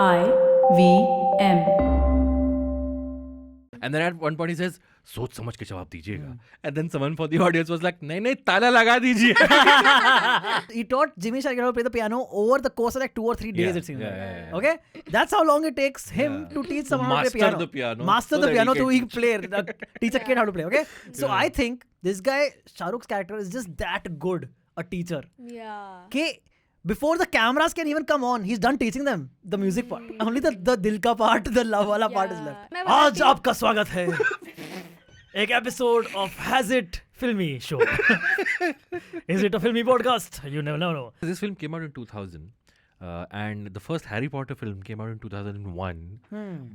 IVM. And then at one point he says, सोच समझ के जवाब दीजिएगा. And then someone for the audience was like, नहीं ताला लगा दीजिए. He taught Jimmy Shark how to play the piano over the course of like 2 or 3 days, it seems like. Okay? That's how long it takes him to teach someone how to play piano. Master the piano so he can play, teach a kid how to play, okay? So I think this guy, Shah Rukh's character is just that good a teacher. Yeah. Okay? Before the cameras can even come on, he's done teaching them the music part. Only the dil ka part, the love wala part is left. आज आपका स्वागत है एक episode of Has It Filmy show. Is it a filmy podcast? You never know. This film came out in 2000. And the first Harry Potter film came out in 2001.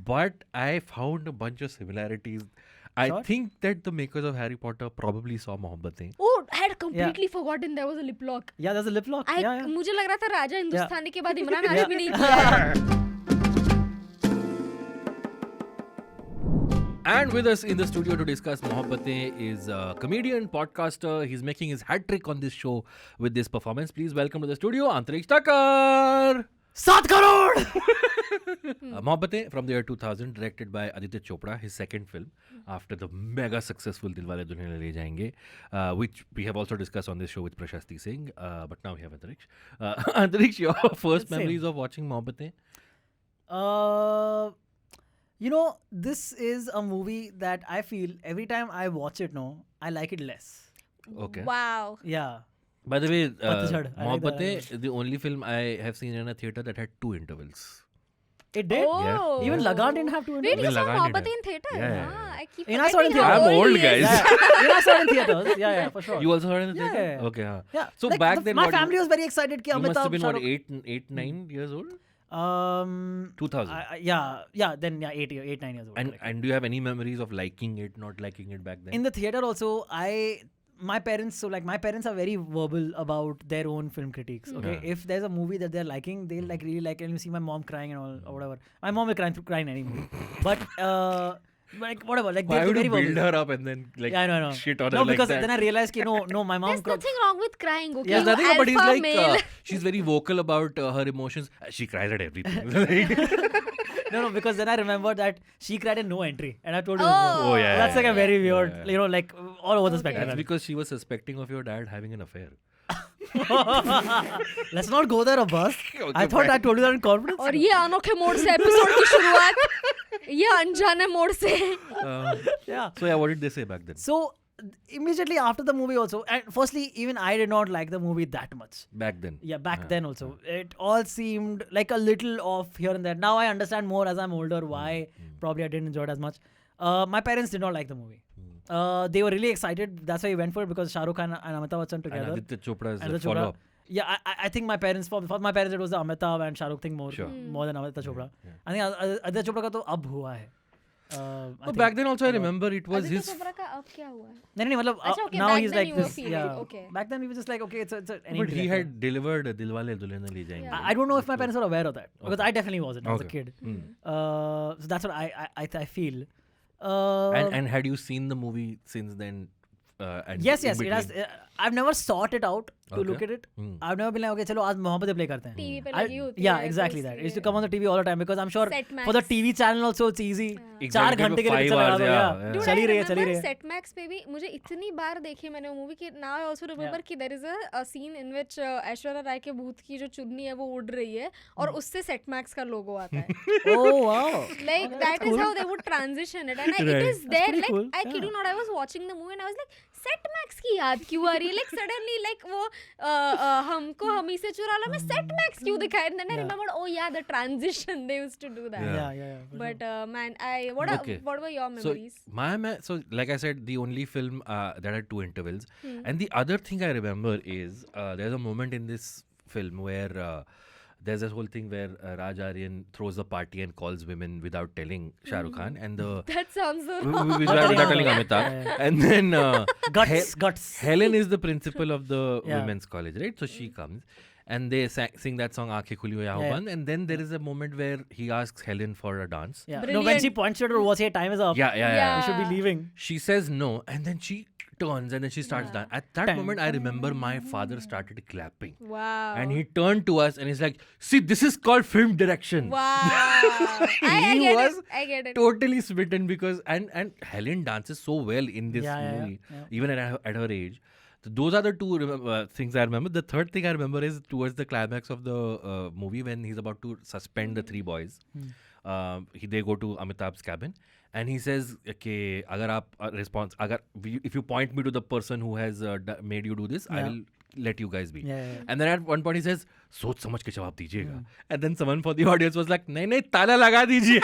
But I found a bunch of similarities. I think that the makers of Harry Potter probably saw Mohabbatein. Oh, I had completely forgotten there was a lip lock. Yeah, there's a lip lock. मुझे लग रहा था राजा हिंदुस्तानी के बाद इमरान हाशमी नहीं किया. And with us in the studio to discuss Mohabbatein is a comedian, podcaster. He's making his hat trick on this show with this performance. Please welcome to the studio, Antariksh Takkar. 7 crore! Mohabbatein from the year 2000, directed by Aditya Chopra, his second film after the mega successful Dilwale Dulhania Le Jayenge, which we have also discussed on this show with Prashasti Singh. But now we have Antariksh. Antariksh, your first memories of watching Mohabbatein? You know, this is a movie that I feel every time I watch it, I like it less. Okay. Wow. Yeah. By the way, Mohabbatein is the only film I have seen in a theatre that had 2 intervals. It did? Oh. Yeah. Even Lagan didn't have to. Wait, you Even saw Lagan Mohabbatein in didn't. theatre? Yeah. I keep And I saw it in forgetting how theatre. I'm old, he is. guys. Yeah, I saw it in theaters. Yeah, for sure. You also heard in the theatre? Yeah. Okay, हाँ. Yeah. So like back then, my what, family was very excited. Ki you must have Amitabh been 8, 9 years old? 2000. Then 8, 9 years old. And do you have any memories of liking it, not liking it back then? In the theater also, my parents are very verbal about their own film critiques. Okay, if there's a movie that they're liking, they'll like really like it. And you see my mom crying and all or whatever. My mom will cry in any movie, but like whatever. Like why they're would very you build verbal. her up and then like I know. shit on her No, like because that? then I realized no, my mom. There's nothing wrong with crying, okay? Yes, nothing, but he's Alpha like male. she's very vocal about her emotions. She cries at everything. No, because then I remembered that she cried in No Entry, and I told you. Oh, yeah. That's like a very weird, like all over the spectrum. That's because she was suspecting of your dad having an affair. Let's not go there, Abbas. Okay, I thought I told you that in confidence. और ये अनोखे मोड़ से episode की शुरुआत ये अनजाने मोड़ से. Yeah. So what did they say back then? So immediately after the movie also, and firstly, even I did not like the movie that much. Back then. Yeah, back then also. It all seemed like a little off here and there. Now I understand more as I'm older why probably I didn't enjoy it as much. My parents did not like the movie. They were really excited. That's why we went for it because Shah Rukh Khan and Amitabh Bachchan together. And Aditya Chopra is And the the Chopra. follow-up. Yeah, I think my parents, for my parents, it was the Amitabh and Shah Rukh thing more than Aditya Chopra. I think Aditya Chopra ka to ab hua hai. Back then also I remember it was Aditya his... Chopra का अब क्या हुआ? नहीं मतलब okay, now back he's then like you were this. feeling Yeah. okay. Back then we were just like, okay, it's any But he director. had delivered Dilwale Dulhania Le Jayenge. I don't know if my parents were aware of that because I definitely wasn't as a Okay. kid. So that's what I feel. And had you seen the movie since then? And Yes, in it has. between? I've never sought it out to look Okay. at it. I've never been like, okay, चलो आज Mohabbatein play करते हैं. TV पे I- लगी होती Yeah, है, exactly तो that. It इसलिए. used to come on the TV all the time because I'm sure Set Max. for the TV channel also it's easy. Exactly, 4 घंटे के लिए 5 picture लगा hours, दो. yeah. Yeah. Dude, चली I रही है. remember Set Max पे भी मुझे इतनी बार देखी मैंने वो मूवी कि now I also remember कि there is a scene in which Aishwarya Rai के भूत की जो चुन्नी है वो उड़ रही है और उससे Set Max का लोगो आता है. Oh wow. Like that is how they would transition it and it is there pretty like cool. I kid you not I was watching the movie and I was like Set Max की याद क्यों आ रही है like suddenly like वो हमको हमी से चुरा ला में Set Max क्यों दिखाया and then I remembered oh yeah the transition they used to do that. Yeah. But man, what were your memories? So like I said, the only film that had 2 intervals. And the other thing I remember is there's a moment in this film where there's this whole thing where Raj Aryan throws a party and calls women without telling Shah Rukh Khan and the That sounds so without telling Amitabh. And then Guts. Helen is the principal of the Yeah. women's college, right? So she comes. and they sing that song Aankhein Khuli Ho Yahan Band, and then there is a moment where he asks Helen for a dance. Yeah. No, when she points at her watch, hey, time is up. Yeah. We should be leaving. She says no, and then she turns and then she starts dancing. At that moment, I remember my father started clapping. Wow. And he turned to us and he's like, see, this is called film direction. Wow. I get it. Totally smitten because, and Helen dances so well in this movie, even at her age. So those are the two things I remember. The third thing I remember is towards the climax of the movie when he's about to suspend the three boys. They go to Amitabh's cabin. And he says, okay, if you point me to the person who has made you do this, I will let you guys be. And then at one point he says, सोच समझ के जवाब दीजिएगा. And then someone for the audience was like, नहीं ताला लगा दीजिए.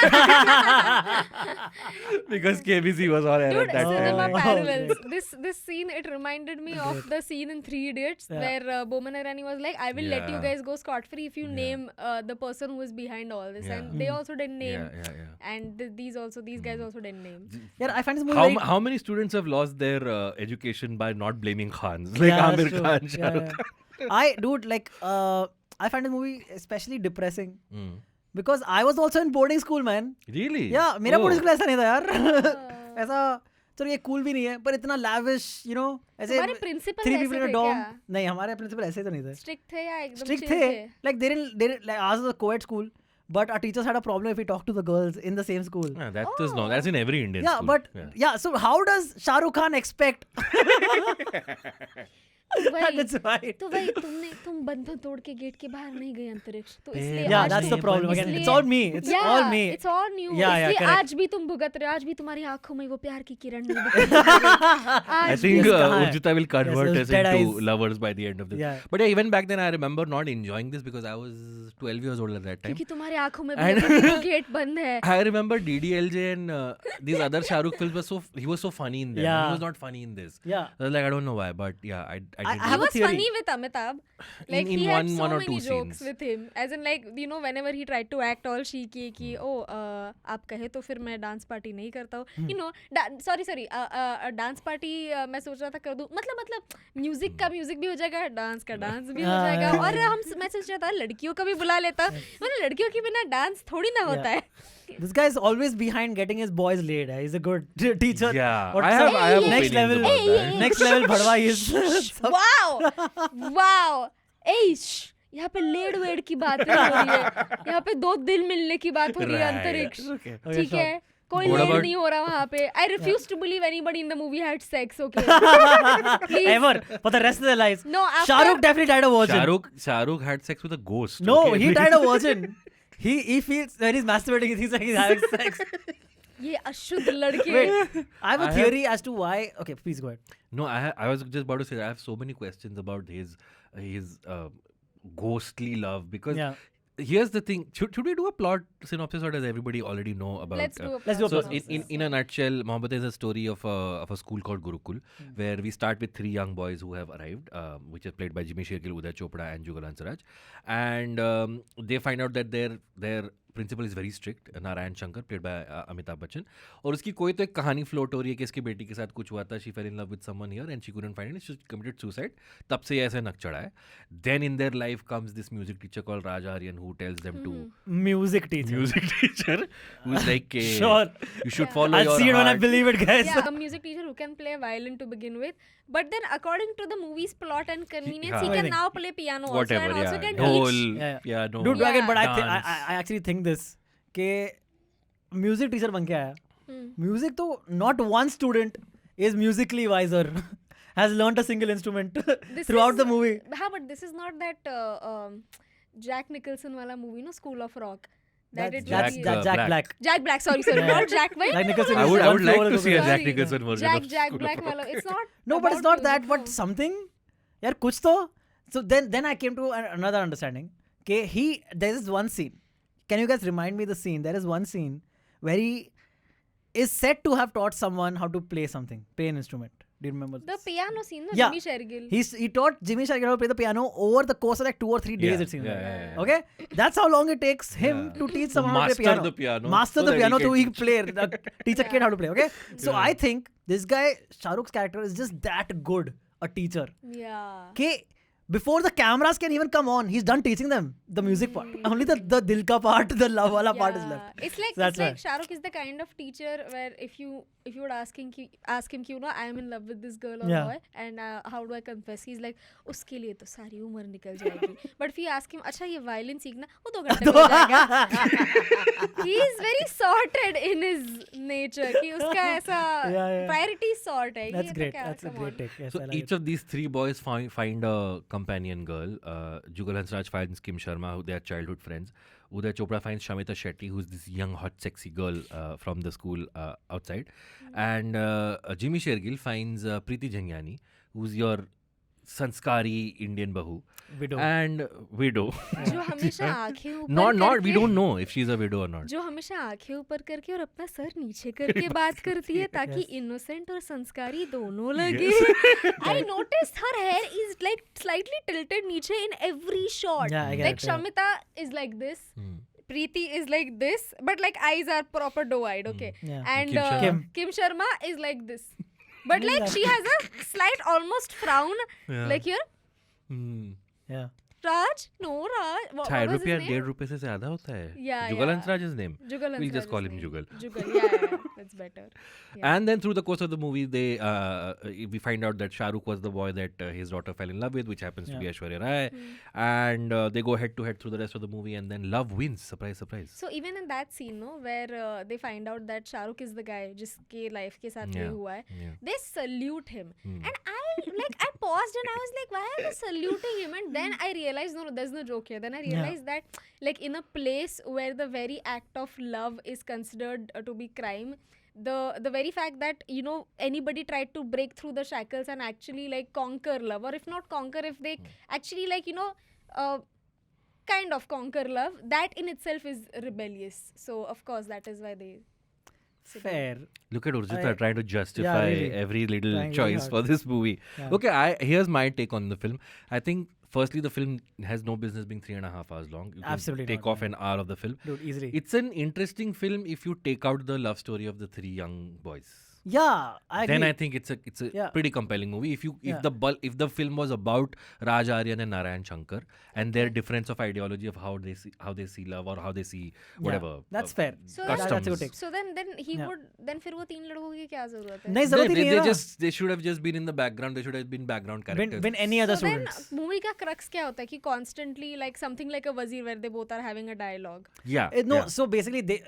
Because KBC was on air at that time. Cinema parallels. This scene, it reminded me of the scene in 3 Idiots where Boman Irani was like, I will let you guys go scot-free if you name the person who is behind all this. And they also didn't name. And these guys also didn't name. Yeah, I find this movie how many students have lost their education by not blaming Khans? Like Amir Khan, Shah Rukh Khan. I find this movie especially depressing because I was also in boarding school, man. Really? Yeah, मेरा boarding school ऐसा नहीं था यार. ऐसा चलो ये cool भी नहीं है पर इतना lavish, you know, ऐसे हमारे principal 3 ऐसे people in a थे dorm. क्या? नहीं, हमारे principal ऐसे तो नहीं थे. Strict थे या एकदम Strict chill थे. Like they didn't like ours was a co-ed school. But our teachers had a problem if we talked to the girls in the same school. Yeah, that's in every Indian school. But so how does Shah Rukh Khan expect? That's why. तो भाई तुम बंधन तोड़ के gate के बाहर नहीं गए अंतरिक्ष तो इसलिए Yeah, that's the problem again. It's all me. It's all me. It's all you. इसलिए आज भी तुम भुगत रहे हो. आज भी तुम्हारी आंखों में वो प्यार की किरण नहीं दिख रही. I think Urjita will convert us into lovers by the end of this. But yeah, even back then I remember not enjoying this because I was 12 years old at that time. क्योंकि तुम्हारी आंखों में वो gate बंद है. I remember DDLJ and these other Shah Rukh films were he was so funny in them. He was not funny in this. Yeah. I was like, I don't know why, but yeah, I was funny with Amitabh. Like in he had one so or many two jokes scenes. with him. As in like, you know, whenever he tried to act all cheeky कि आप कहे तो फिर मैं dance party नहीं करता हूँ. You know, sorry, dance party मैं सोच रहा था कर दूँ. मतलब म्यूजिक का म्यूजिक भी हो जाएगा, डांस का डांस भी हो जाएगा. और मैं सोच रहा था लड़कियों का भी बुला लेता. मतलब लड़कियों के बिना डांस थोड़ी ना होता है. This guy is always behind getting his boys laid. He's a good teacher. Yeah, I have next level. Next level भड़वा is. Wow. यहाँ पे लेड वेड की बात हो रही है. यहाँ पे 2 दिल मिलने की बात हो रही है अंतरिक्ष. ठीक है. कोई लेड नहीं हो रहा वहाँ पे. I refuse to believe anybody in the movie had sex. Okay. Ever for the rest of their lives. No, Shah Rukh definitely died a virgin. Shah Rukh had sex with a ghost. No, he died a virgin. He feels when he's masturbating, he thinks like he's having sex. ये अशुद्ध लड़के. Wait, I have a theory as to why. Okay, please go ahead. No, I was just about to say I have so many questions about his ghostly love because here's the thing. Should we do a plot synopsis or does everybody already know about? Let's do a plot So synopsis. in a nutshell, Mohabbatein is a story of a school called Gurukul, where we start with 3 young boys who have arrived, which is played by Jimmy Shergill, Uday Chopra, and Jugal Ansaraj, and they find out that their principal is very strict. Narayan Shankar played by Amitabh Bachchan. और उसकी कोई तो एक कहानी float हो रही है कि इसकी बेटी के साथ कुछ हुआ था. She fell in love with someone here and she couldn't find it. She committed suicide. तब से ऐसे नक चढ़ा है. Then in their life comes this music teacher called Raj Aryan who tells them to music teacher who is like sure you should follow your I'll see it when I heart. believe it, guys. Yeah, a music teacher who can play violin to begin with, but then according to the movie's plot and convenience, he can now play piano Whatever, also and also can Dhol, teach. piano, Dude, again, but dance. I actually think this कि music teacher बन के आया. Music तो not one student is musically wiser has learnt a single instrument throughout the movie. हाँ, but this is not that Jack Nicholson वाला movie, no, School of Rock. That's Jack Black. Jack Black, sorry, not Jack. Jack Nicholson. I would like to see a Jack Nicholson version of Jack School Black of Rock. वाला. It's not. No, but it's not that. But something. यार कुछ तो. So then I came to another understanding. Okay, there is one scene. Can you guys remind me the scene? There is one scene where he is said to have taught someone how to play an instrument. Do you remember this? The piano scene, no? Yeah. Jimmy Shergill. He taught Jimmy Shergill how to play the piano over the course of like 2 or 3 days, it seems. Yeah. Okay? That's how long it takes him to teach someone how to play piano. Master the piano so he can play. Teach a kid how to play, okay? So I think this guy, Shah Rukh's character is just that good a teacher. Yeah. Okay? before the cameras can even come on, he's done teaching them the music part. Only the dil ka part, the love wala part is left. It's like, So that's it's like Shah Rukh is the kind of teacher where if you would ask him ki, you know, I am in love with this girl or boy, and how do I confess? He's like, uske liye to sari umar nikal jayegi. But if you ask him, acha ye violin seekhna, wo 2 ghante mein ho jayega. He is very sorted in his nature. Ki uska aisa priority sort hai. That's great. That's a great take. Yes, so each of these 3 boys find a companion girl. Jugal Hansraj finds Kim Sharma, who they are childhood friends. Uday Chopra finds Shamita Shetty, who's this young, hot, sexy girl from the school outside. And Jimmy Shergill finds Preeti Jhangiani, who's your sanskari Indian bahu. Widow. And widow. जो हमेशा आंखें ऊपर not we don't know if she's a widow or not. जो हमेशा आंखें ऊपर करके और अपना सर नीचे करके बात करती है ताकि इनोसेंट और संस्कारी दोनों लगे. I noticed her hair is like slightly tilted नीचे in every shot. Like Shamita is like this. Preeti is like this, but like eyes are proper doe-eyed, okay? And Kim Sharma is like this. But like she has a slight almost frown, like here. Yeah. Raj? No, Raj. What was his name? 1.5 रुपए से ज़्यादा होता है. Yeah, Jugal Hansraj's name. Jugal We'll just call him Jugal. Jugal, yeah, that's better. Yeah. And then through the course of the movie, we find out that Shah Rukh was the boy that his daughter fell in love with, which happens to be Aishwarya Rai. And they go head to head through the rest of the movie, and then love wins. Surprise, surprise. So even in that scene, no, where they find out that Shah Rukh is the guy जिसके life के साथ ये हुआ है, they salute him. And I paused and I was like, why are they saluting him? And then I realized, no, there's no joke here. Then I realized that like in a place where the very act of love is considered to be crime, the very fact that, you know, anybody tried to break through the shackles and actually like conquer love, or if not conquer, if they actually like, you know, kind of conquer love, that in itself is rebellious. So of course that is why they Fair. Look at Urjita trying to justify every little choice for this movie. Yeah. Okay, here's my take on the film. I think firstly, the film has no business being 3.5 hours long. You Absolutely can take off an hour of the film. Dude, easily. It's an interesting film if you take out the love story of the 3 young boys. Yeah, I agree. Then I think it's a pretty compelling movie. If the film was about Raj Aryan and Narayan Shankar and their difference of ideology of how they see love or how they see whatever. That's fair. So that's a good take. So then he would फिर वो 3 लड़कों की क्या जरूरत है? नहीं जरूरत नहीं है. They should have just been in the background. They should have been background characters. When any other so students. Then movie का crux क्या होता है कि constantly like something like a wazir where they both are having a dialogue. Yeah. So basically the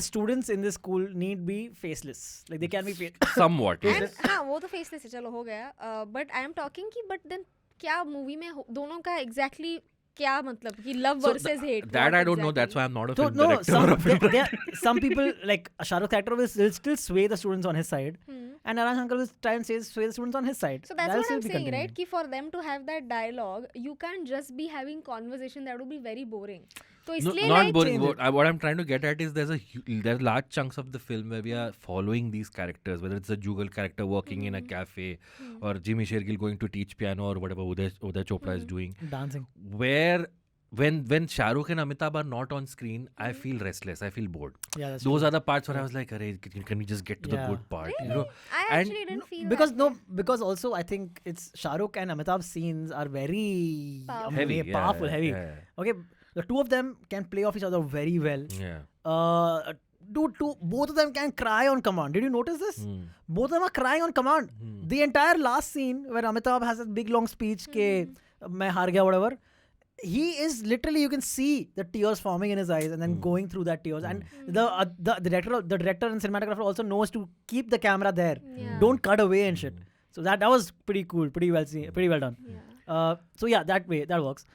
students in this school need be faceless. Like they can be somewhat. हाँ वो तो faceless है चलो हो गया. But I am talking कि but then क्या movie में दोनों का exactly क्या मतलब कि love versus hate. That I don't know. That's why I'm not a film director. Some people like Shah Rukh actor will still sway the students on his side, and Narayan Shankar will try and sway the students on his side. So that's what I'm saying, right? Ki for them to have that dialogue, you can't just be having conversation. That would be very boring. So not boring. What I'm trying to get at is there's large chunks of the film where we are following these characters, whether it's a Jugal character working in a cafe, or Jimmy Shergill going to teach piano, or whatever Uday Chopra is doing. Dancing. Where when Shah Rukh and Amitabh are not on screen, I feel restless. I feel bored. Yeah, that's Those are the parts where I was like, can we just get to the good part? Really? You know? I actually didn't feel because also I think it's Shah Rukh and Amitabh's scenes are very powerful, heavy. Yeah. Okay, the two of them can play off each other very well. Yeah. Both of them can cry on command. Did you notice this? Both of them are crying on command. The entire last scene where Amitabh has a big long speech ke main haar gaya whatever, he is literally, you can see the tears forming in his eyes and then going through that tears. And the director and cinematographer also knows to keep the camera there. Yeah. Don't cut away and shit. So that was pretty cool, pretty well done. Yeah. So yeah, that works.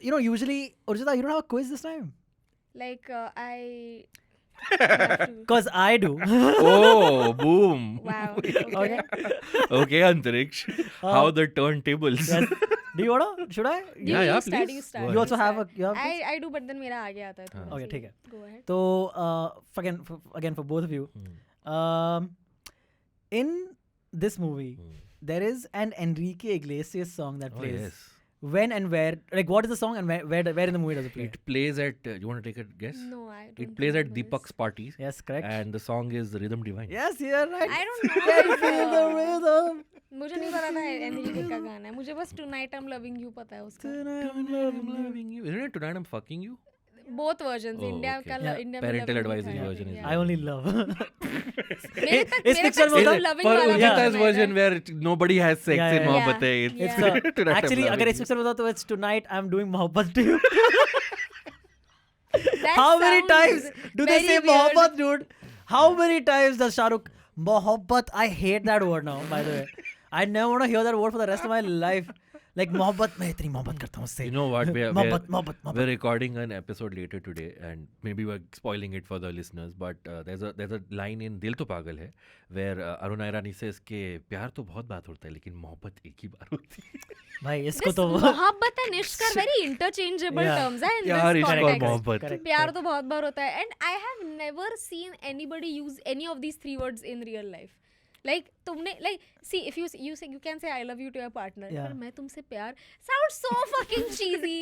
Usually, Urjita, you don't have a quiz this time? Like I. Because I do. Oh, boom. Wow. Okay, Antariksh. How the turntables. Yes. Do you wanna? Should I? Yeah, start, please. you start. You also have a. I do, but then मेरा आ गया था. Okay, ठीक है. Go ahead. So again for both of you, in this movie, there is an Enrique Iglesias song that plays. Oh, yes. when and where, like what is the song and where in the movie does it play? It plays at, you want to take a guess? No, I don't. It plays think at I know Deepak's parties. Yes, correct. And the song is Rhythm Divine. Yes, you're right. I don't know. Can feel the rhythm. मुझे नहीं पता था Enrique का गाना है. मुझे बस Tonight I'm Loving You पता है उसका. I'm loving you. Isn't it Tonight I'm Fucking You? Both versions. Oh, India okay. का Yeah. India में Parental loving advisory था. version is Yeah. I only love. मेरे तक इस picture में सिर्फ होता है, loving For वाला Urjita's गाना है. version where nobody has sex Yeah, in yeah, Mohabbatein. yeah. It's Tonight I'm actually loving अगर इस you. picture में होता तो it's Tonight I'm doing mohabbat to you. That How many sounds times do they very say weird. mohabbat, dude? How many times does Shah Rukh mohabbat? I hate that word now, by the way. I never want to hear that word for the rest of my life. Like mohabbat, मैं इतनी मोहब्बत करता हूँ उससे. You know what? मोहब्बत. We're recording an episode later today, and maybe we're spoiling it for the listeners. But there's a line in Dil To Pagal hai, where Aruna Irani says कि प्यार तो बहुत बात होता है, लेकिन मोहब्बत एक ही बार होती है. भाई इसको This तो मोहब्बत and इश्क are very interchangeable Yeah. terms है in प्यार this इश्क और context. मोहब्बत. Correct. प्यार तो बहुत बार होता है. And I have never seen anybody use any of these three words in real life. Like तुमने like see if you say you can say I love you to your partner. Yeah. पर मैं तुमसे प्यार sounds so fucking cheesy.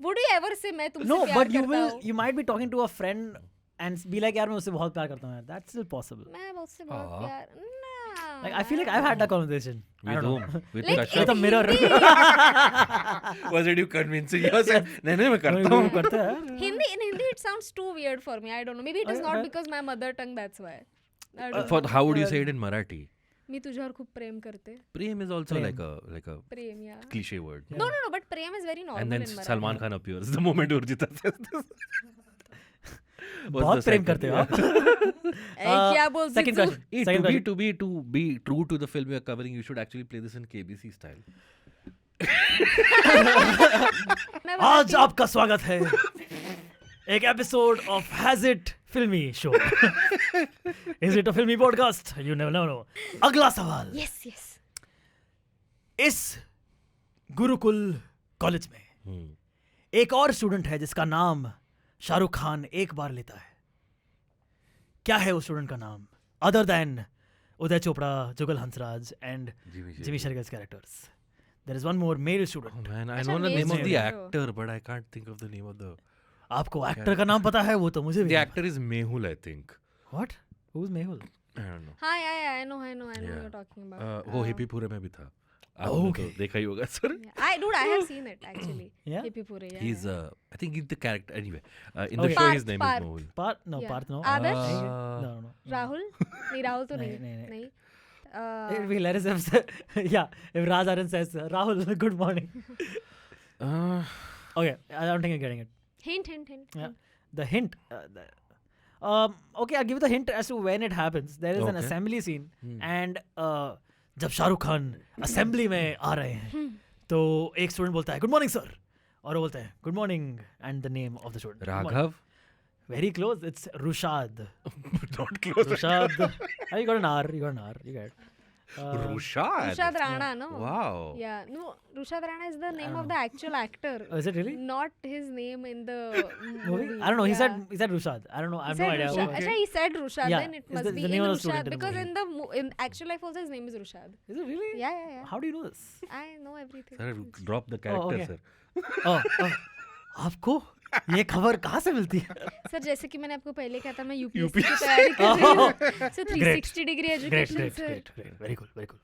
Would you ever say मैं तुमसे No, प्यार but करता हूँ? you might be talking to a friend and be like यार मैं उससे बहुत प्यार करता हूँ यार. That's still possible. मैं उससे बहुत हाँ. प्यार ना. Like I feel like I've had that conversation. I With don't whom? know. With Like, Kashyap? With a mirror. Was it you convincing yourself? नहीं मैं करता हूँ. करता है. in Hindi it sounds too weird for me. I don't know. Maybe it is Okay, not okay. because my mother tongue. That's why. I don't For know. how would you say it in Marathi? मी तुझ्यावर खूप प्रेम करते. Prem is also Prem. like a प्रेम या. cliche word. No, but Prem is very normal And then in Marathi. Salman Khan appears the moment Urjita says this. बहुत प्रेम करते हो आप. क्या बोलती Second तू? question. Hey, Second question. to be true to the film we are covering, you should actually play this in KBC style. मैं आज बताती हूँ. आपका स्वागत है एक एपिसोड ऑफ हैज इट फिल्मी शो. इज इट अ फिल्मी पॉडकास्ट? You never know. अगला सवाल. Yes. इस गुरुकुल कॉलेज में एक और स्टूडेंट है जिसका नाम शाहरुख खान एक बार लेता है. क्या है उस स्टूडेंट का नाम other than Uday Chopra, Jugal Hansraj and Jimmy Shergill's characters? There is one more male student. Oh man, I अच्छा, know the male name of the student. actor, but I can't think of the name of the. आपको actor का नाम पता है? वो तो मुझे भी The नहीं actor is Mehul, I think. पता. What? Who's Mehul? I don't know. हाँ I know what Yeah. you're talking about. वो हिप्पी पूरे में भी था. आपने Okay. तो देखा ही होगा sir. I have seen it actually. Yeah? Hippie Pure, yeah. He's I think he's the character anyway. In Okay. the show his Parth, name Parth. is Mehul. Parth? No, Yeah. Parth no. Adarsh? No. Rahul? नहीं राहुल तो नहीं, नहीं. नहीं. नहीं. It'd be hilarious if Raj Aryan says, Rahul, good morning. Okay, I don't think you're getting it. Hint. Yeah. The hint. Okay, I'll give you the hint as to when it happens. There is an Okay. assembly scene and जब Shahrukh Khan assembly में आ रहे हैं तो एक student बोलता है good morning sir और वो बोलता है good morning and the name of the student. Raghav. Very close. It's Rushad. Not close. Rushad. Oh, you got an R. You get it. Rushad. Rushad Rana, no? Wow. Yeah, no. Rushad Rana is the name of the actual actor. Oh, is it really? Not his name in the Movie? I don't know. He said Rushad. I don't know. I have no idea. Rushad. Okay. Achha, he said Rushad. Yeah, Then it it's must the be name in of the student Rushad in the because in actual life also his name is Rushad. Is it really? Yeah. How do you know this? I know everything. Sir, drop the character, okay. sir. Oh, आपको ये खबर कहाँ से मिलती है? Sir जैसे कि मैंने आपको पहले कहा था मैं यूपीएससी की तैयारी कर रही हूँ. So 360 degree education sir. Great. Very cool.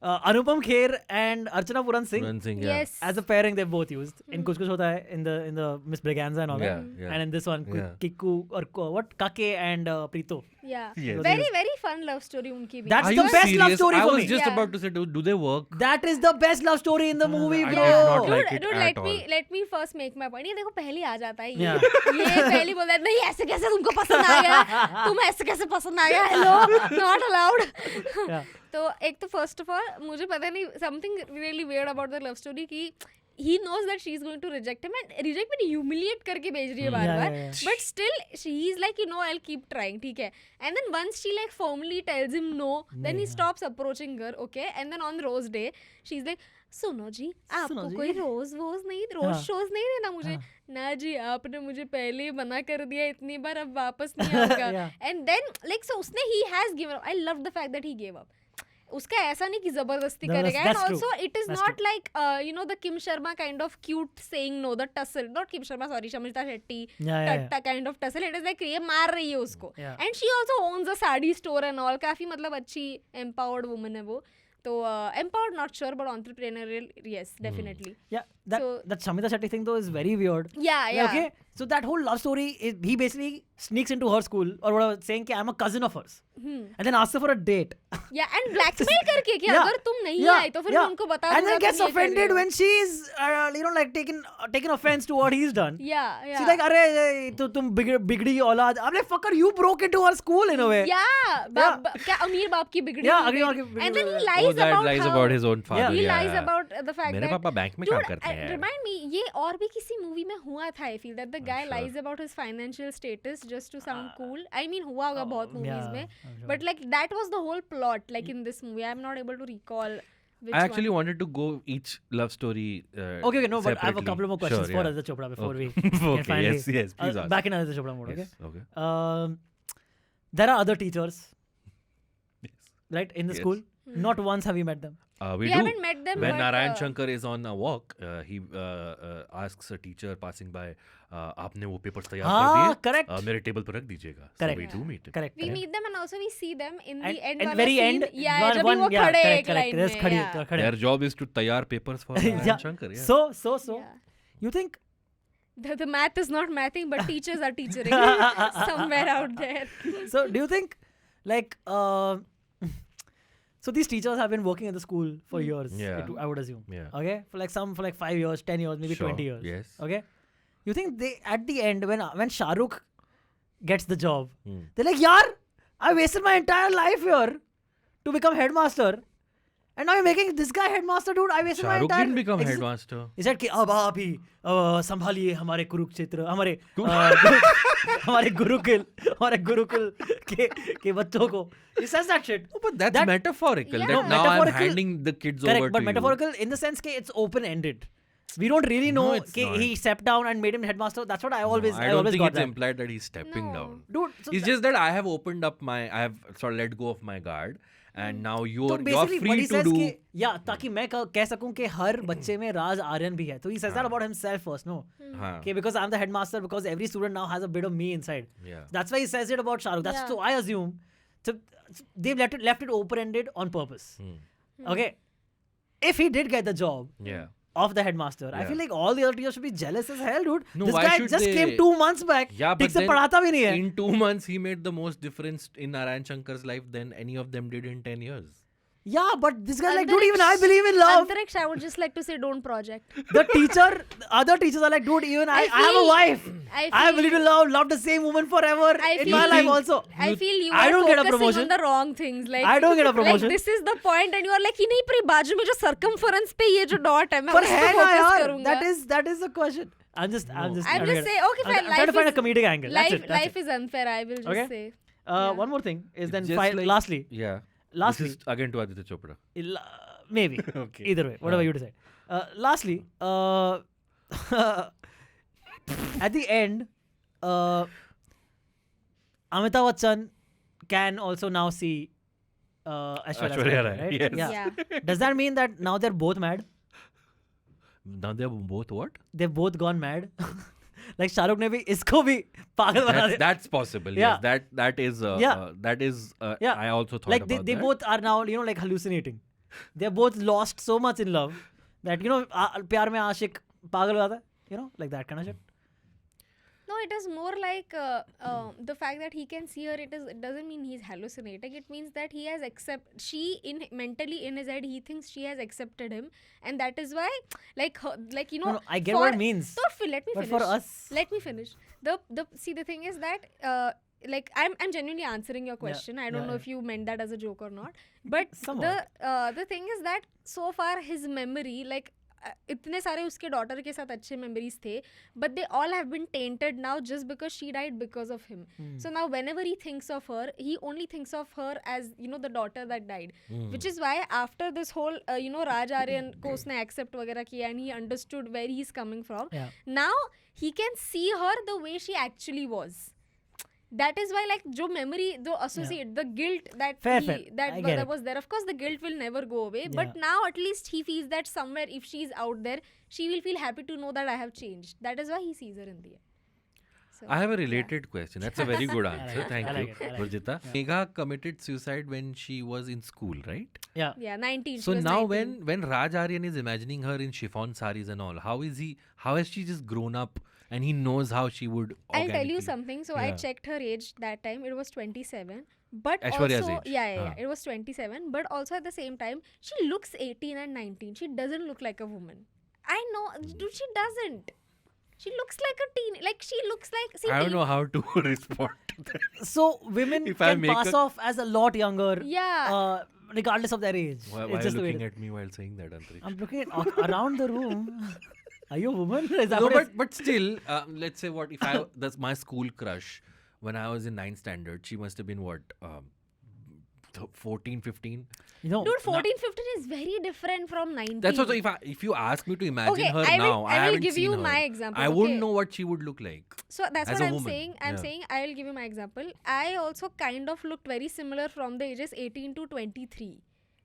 Anupam Kher and Archana Puran Singh. Puran Singh, yeah. Yes. As a pairing, they've both used. In कुछ होता है in the Miss Braganza and all that. Yeah. And in this one, Yeah. Kiku or what Kake and Preeto. Yeah. Yes. Very fun love story उनकी भी. That's Are the you best love serious? story I for was me. just Yeah. about to say, do they work? That is the best love story in the movie, I bro. did not like it Dude, at all. let me first make my point. ये देखो पहले आ जाता है ये. Yeah. ये पहले बोलता है नहीं ऐसे कैसे तुमको पसंद आ गया? तुम ऐसे कैसे पसंद आ गया? Hello, not allowed. Yeah. तो एक तो फर्स्ट ऑफ ऑल मुझे पता नहीं something really weird about the love story कि he knows that she is going to reject him and reject में humiliate करके भेज रही है बार-बार. But still she is like I'll keep trying, ठीक है. And then once she like firmly tells him no, then he stops approaching her, okay? And then on Rose Day she's like सुनो जी आपको कोई रोज शोज नहीं देना मुझे. ना जी आपने मुझे पहले ही मना कर दिया इतनी बार अब वापस नहीं आऊंगा. And then like so उसने he has given up. I love the fact that he gave up. उसका ऐसा नहीं कि जबरदस्ती करेगा. And also it is not like the Kim Sharma kind of cute saying no, the tussle, not Kim Sharma, sorry, Shamita Shetty kind of tussle. It is like ये मार रही है उसको. And she also owns a sari store and all. काफी मतलब अच्छी empowered woman है वो. So empowered, not sure, but entrepreneurial, yes, definitely. Yeah, that Shamita Shetty thing though is very weird. Yeah. Okay, so that whole love story is, he basically sneaks into her school or whatever, saying कि I'm a cousin of hers, and then asks her for a date. Yeah, and blackmail करके कि अगर तुम नहीं आए तो फिर मैं उनको बता दूंगा. And then gets offended when she's like taken offense to what he's done. Yeah. She's like, अरे तो तुम बिगड़ी औलाद. I'm like, fucker, you broke into her school in a way. Yeah. क्या अमीर बाप की बिगड़ी. Yeah, अमीर बाप की बिगड़ी. And then he lies about his own father. He lies about the fact that मेरे पापा बैंक में काम करते हैं. Remind me, ये और भी किसी मूवी में हुआ था. I feel that the guy lies about his financial status just to sound cool. I mean हुआ होगा बहुत movies में, but like that was the whole plot. Like in this movie, I'm not able to recall. I actually wanted to go each love story. Okay, no, but I have a couple more questions for Aditya Chopra before we can finally. Yes, please ask. Back in Aditya Chopra mode. Yes, okay. There are other teachers, right, in the school. Not once have we met them. We haven't met them. When but, Narayan Shankar is on a walk, he asks a teacher passing by, आपने वो papers तैयार कर दिए? Correct. मेरे table पर रख दीजिएगा. Correct. So we do meet. Correct. We meet them and also we see them in the end. And very end. Yeah, जब वो खड़े एक line में. Their job is to तैयार papers for Narayan Shankar. Yeah. So. You think? The math is not mathing, but teachers are teachering somewhere out there. So do you think, like, so these teachers have been working in the school for years, I would assume. Yeah. Okay? For like 5 years, 10 years, maybe 20 years. Yes. Okay? You think they, at the end, when Shah Rukh gets the job, they're like, yaar, I wasted my entire life here to become headmaster. And now you're making this guy headmaster, dude. I wasted my entire... Shah Rukh didn't become headmaster. He said कि अब आप ही संभालिए हमारे कुरुक्षेत्र, हमारे गुरुकुल के बच्चों को. He says that shit. Oh, but that's metaphorical. That now I'm handing the kids over to you. But metaphorical in the sense that it's open-ended. We don't really know he stepped down and made him headmaster. That's what I always got. I don't think it's implied that he's stepping down. Dude, it's just that I have opened up I have sort of let go of my guard. And now you're free to do. Yeah, ताकि मैं कह सकूं कि हर बच्चे में राज आर्यन भी है. So he says that about himself first, no? Okay, because I'm the headmaster, because every student now has a bit of me inside. Yeah. That's why he says it about Shah Rukh. So I assume they've left it open-ended on purpose. Okay, if he did get the job of the headmaster, I feel like all the other teachers should be jealous as hell, dude. No, this guy just came 2 months back. Yeah, but then पढ़ाता भी नहीं है. In 2 months, he made the most difference in Narayan Shankar's life than any of them did in 10 years. Yeah, but this guy like, dude, even I believe in love. Antariksh, I would just like to say, don't project. The other teachers are like, dude, even I have a wife. I believe in love the same woman forever in my life also. I feel you I are don't get a focusing promotion. on the wrong things. Like, I don't get a promotion. Like, this is the point and you are like, कि नहीं पर बाजू में जो circumference पे ये जो dot है, मैं पर उस है पे ना focus यार, करूँगा. that is the question. I'm just saying, okay, fine. I'm trying to find a comedic angle. Life is unfair, I will just say. One more thing is then lastly. Yeah. Lastly, this is again to Aditya Chopra. Maybe. Okay. Either way, whatever you decide. Lastly, at the end, Amitabh Bachchan can also now see Aishwarya Rai, right? Yes. Yeah. Does that mean that now they're both mad? Now they're both what? They've both gone mad. Like Shah Rukh ने भी इसको भी पागल बना दिया. That's possible. Yeah. Yes. That is. I also thought like about they that. both are now like hallucinating. They're both lost so much in love that प्यार में आशिक पागल हो जाता है. Like that kind of shit. No, it is more like the fact that he can see her. It doesn't mean he's hallucinating. It means that he has mentally in his head he thinks she has accepted him, and that is why No, I get what it means. Let me finish. But for us, let me finish. The thing is that I'm genuinely answering your question. I don't know if you meant that as a joke or not. But the thing is that so far his memory इतने सारे उसके daughter के साथ अच्छे memories थे, but they all have been tainted now just because she died because of him. So now whenever he thinks of her, he only thinks of her as the daughter that died, which is why after this whole Raj Aryan को उसने accept वगैरह किया and he understood where he's coming from, now he can see her the way she actually was. that is why like jo memory jo associate the guilt that Fair. that was there, of course the guilt will never go away, but now at least he feels that somewhere if she's out there she will feel happy to know that I have changed. That is why he sees her in the end. So, I have a related question. That's a very good answer. Thank you, Urjita. Megha committed suicide when she was in school, right? Yeah. Yeah, 19. So she was now 19. when Raj Aryan is imagining her in chiffon saris and all, how has she just grown up and he knows how she would I'll tell you organically- something. So I checked her age that time. It was 27. But Aishwarya's also, age. yeah, it was 27. But also at the same time, she looks 18 and 19. She doesn't look like a woman. I know, dude, she doesn't. She looks like a teen. Like she looks like. See, I don't know how to respond to that. So women If I can make pass a- off as a lot younger. Yeah. Regardless of their age. Why It's are you just the way it looking is. at me while saying that, Antariksh? I'm looking at around the room. Are you a woman? Is that No, what it is? but still, let's say what if that's my school crush when I was in 9th standard. She must have been what, 14, 15. You know, Dude, 14, 15 is very different from 19. That's also if you ask me to imagine Okay, her I will- now, I will haven't give seen you her. my example, I wouldn't okay? know what she would look like. So that's as what a I'm woman. saying. I'm Yeah. saying I will give you my example. I also kind of looked very similar from the ages 18 to 23.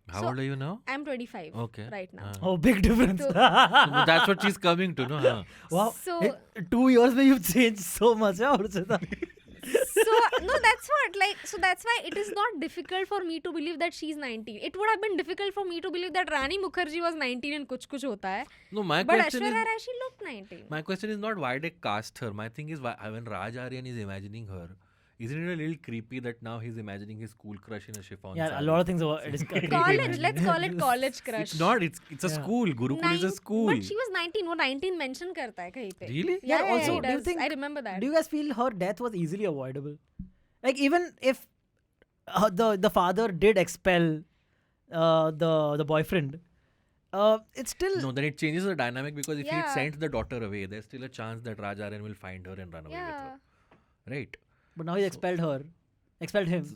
How So- old are you now? I'm 25 Okay. right now. oh, big difference. So- But that's what she's coming to, no? Huh? Wow. So- Hey, 2 years में you've changed so much, yeah, Urjita? So no, that's what so that's why it is not difficult for me to believe that she's 19. It would have been difficult for me to believe that Rani Mukherjee was 19 and kuch hota hai. No, my But question Aishwarya is. Rai, she looked 19. My question is not why they cast her. My thing is why, when Raj Aryan is imagining her, isn't it a little creepy that now he's imagining his school crush in a chiffon Yeah, a sari? lot of things are it is creepy. College, let's call it college crush. It's not. It's a Yeah. school. Gurukul is a school. But she was 19. वो 19 mention करता है कहीं पे. Really? Yeah, also, he do you does. think- I remember that. Do you guys feel her death was easily avoidable? Like even if the father did expel the boyfriend, it's still No, then it changes the dynamic because if he Yeah. sent the daughter away, there's still a chance that Raj Aryan will find her and run away with Yeah. her. Right? But now he expelled him.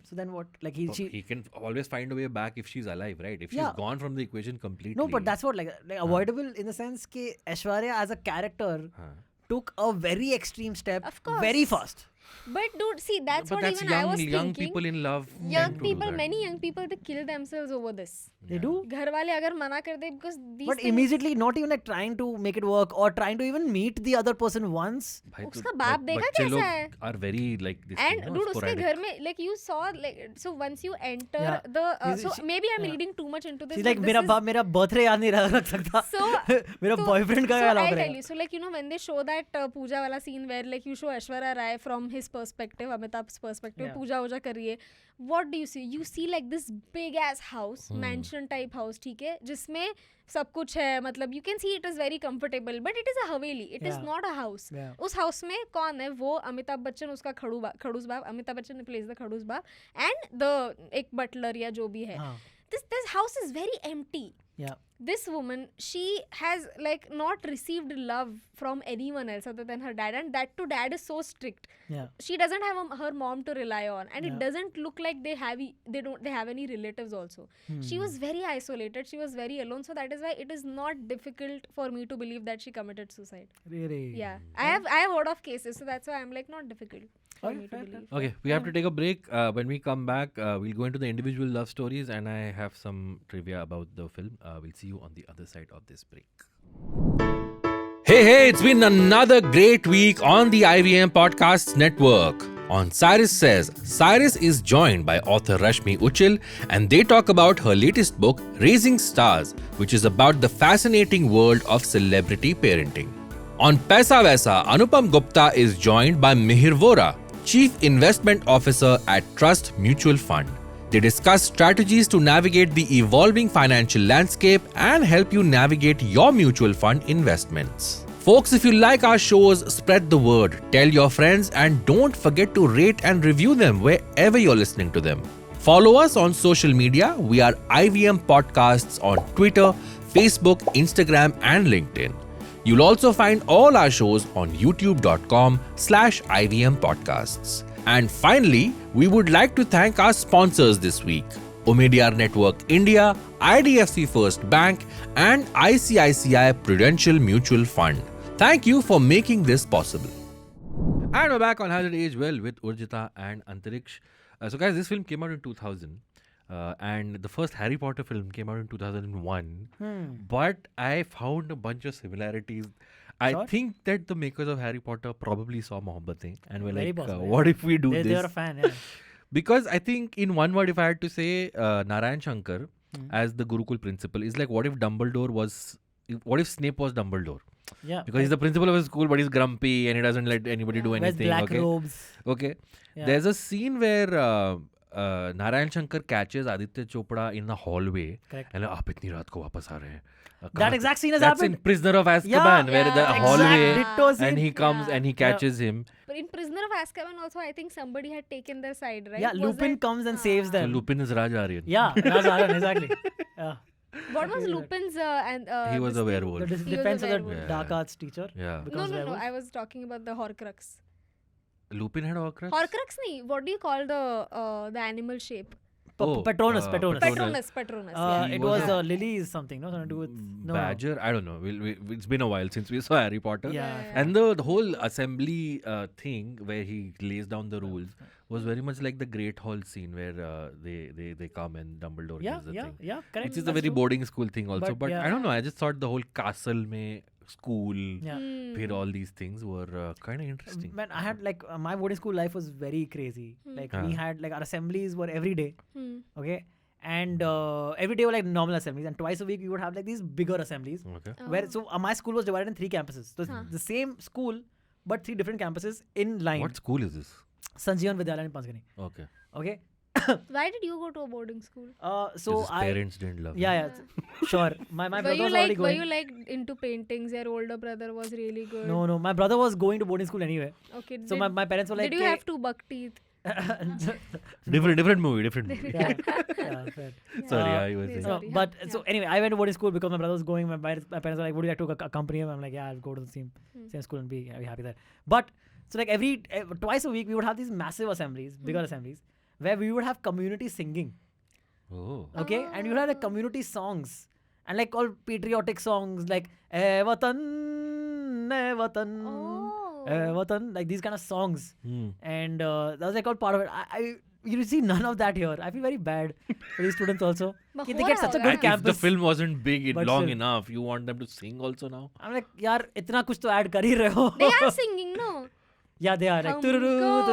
So then what? Like He can always find a way back if she's alive, right? If she's Yeah. gone from the equation completely. No, but that's what like avoidable in the sense that Aishwarya as a character Huh. took a very extreme step Of course. very fast. But dude, see, that's But what that's even I was young thinking. people in love. Young tend to do people, that. many young people, they kill themselves over this. They do. घर वाले अगर मना कर दे because these But things, immediately not even like trying to make it work or trying to even meet the other person once. भाई तो उसका बाप देखा बच्चे कैसा लोग है? are very like this. and you know, dude उसके sporadic. घर में like you saw like so once you enter Yeah. so She- maybe I'm yeah. reading too much into this. She's but like this मेरा is- बाप मेरा birthday याद नहीं रख सकता. So- मेरा So- बॉयफ्रेंड का so क्या I'll नाम tell रहेगा? you. So like you know when they show that Pooja wala scene where like you show Aishwarya Rai from his perspective, Amitabh's perspective, Yeah. Pooja वूजा कर रही है. What do you see? You see like this big ass house, mansion type house, ठीक है, जिसमें सब कुछ है. मतलब you can see it is very comfortable, but it is a haveli. It is Yeah. not a house. Yeah. उस house में कौन है? वो अमिताभ बच्चन उसका खड़ूस बाप. अमिताभ बच्चन plays the खड़ूस बाप and the एक butler या जो भी है. हाँ. This house is very empty. Yeah. This woman, she has like not received love from anyone else other than her dad, and that too dad is so strict. Yeah. She doesn't have her mom to rely on, and Yeah. it doesn't look like they have any relatives also. She was very isolated, she was very alone, so that is why it is not difficult for me to believe that she committed suicide. Really. Yeah, I have heard of cases, so that's why I'm like not difficult for Okay, me to fair, believe. Okay, we have to take a break. When we come back, we'll go into the individual love stories, and I have some trivia about the film. We'll see you on the other side of this break. Hey, it's been another great week on the IVM Podcasts Network. On Cyrus Says, Cyrus is joined by author Rashmi Uchil, and they talk about her latest book, Raising Stars, which is about the fascinating world of celebrity parenting. On Paisa Vaisa, Anupam Gupta is joined by Mihir Vora, Chief Investment Officer at Trust Mutual Fund. They discuss strategies to navigate the evolving financial landscape and help you navigate your mutual fund investments. Folks, if you like our shows, spread the word, tell your friends, and don't forget to rate and review them wherever you're listening to them. Follow us on social media. We are IVM Podcasts on Twitter, Facebook, Instagram, and LinkedIn. You'll also find all our shows on youtube.com/IVM Podcasts. And finally, we would like to thank our sponsors this week: Omidyar Network India, IDFC First Bank, and ICICI Prudential Mutual Fund. Thank you for making this possible. And we're back on Has It Aged Well with Urjita and Antariksh. So guys, this film came out in 2000. And the first Harry Potter film came out in 2001. But I found a bunch of similarities. I think that the makers of Harry Potter probably saw Mohabbatein and were Very like, possible, what if we do this? They're a fan, yeah. Because I think in one word, if I had to say, Narayan Shankar as the Gurukul principal is like, what if Snape was Dumbledore? Yeah. Because he's the principal of his school, but he's grumpy and he doesn't let anybody do anything. Wears black robes. Okay. Yeah. There's a scene where Narayan Shankar catches Aditya Chopra in the hallway. Correct. And like, aap itni raat ko wapas aa rahe hain. That exact scene has That's happened. in Prisoner of Azkaban, where the hallway and he comes and he catches him. But in Prisoner of Azkaban also, I think somebody had taken their side, right? Yeah, Lupin comes and saves them. So Lupin is Raj Aryan. Yeah, Raj Aryan, exactly. Yeah. What was Lupin's he was a werewolf. The defense of the dark arts teacher. Yeah. No. I was talking about the Horcrux. Lupin had Horcrux? Horcrux nahi. What do you call the animal shape? Patronus. Yeah. It was Lily's something, no? Something to do with Badger? I don't know. It's been a while since we saw Harry Potter. Yeah. And the whole assembly thing where he lays down the rules was very much like the Great Hall scene where they come and Dumbledore gives the thing. Yeah, correct. Which is a very boarding school thing also. But I don't know. I just thought the whole castle mein school, where all these things were kind of interesting. Man, I had like my boarding school life was very crazy. Like we had like our assemblies were every day. Okay. And every day were like normal assemblies, and twice a week we would have like these bigger assemblies. Okay. Where my school was divided in 3 campuses. So it's the same school but 3 different campuses in line. What school is this? Sanjeevan Vidyalaya in Panchgani. Okay. Why did you go to a boarding school? So his parents didn't love him. Yeah, sure. My brother was already going. Were you like into paintings? Your older brother was really good. No. My brother was going to boarding school anyway. Okay. So my parents were like, did you have 2 buck teeth? Different movie. Yeah, fair. Sorry, I was saying. So anyway, I went to boarding school because my brother was going. My parents were like, would you like to accompany him? I'm like, yeah, I'll go to the same school and be happy there. But so like twice a week we would have these massive assemblies, bigger assemblies, where we would have community singing. Oh. Okay, and you had like community songs and like all patriotic songs like "Eh Watan, Eh Watan," like these kind of songs. And that was like all part of it. You see none of that here. I feel very bad for these students also. They get such a good campus. If the film wasn't big long still. enough, you want them to sing also now? I'm like, yaar, itna kuch to add kar hi rahe ho. They are singing, no? Yeah, they are. Like, yeah,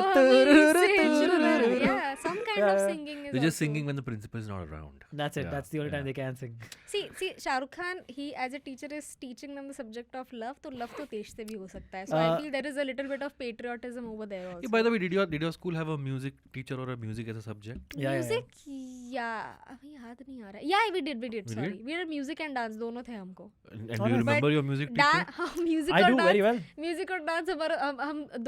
some kind of singing is They're just also. singing when the principal is not around. That's it. That's the only time they can sing. See, Shah Rukh Khan, he as a teacher is teaching them the subject of love. So love to tesh se bhi ho sakta hai. So I feel there is a little bit of patriotism over there also. Yeah, by the way, did your school have a music teacher or a music as a subject? Music, yeah. अभी याद नहीं आ रहा. Yeah, we did. Sorry, we did music and dance. दोनों थे हमको. And do you remember your music teacher? Music I और do dance, very well. Music और dance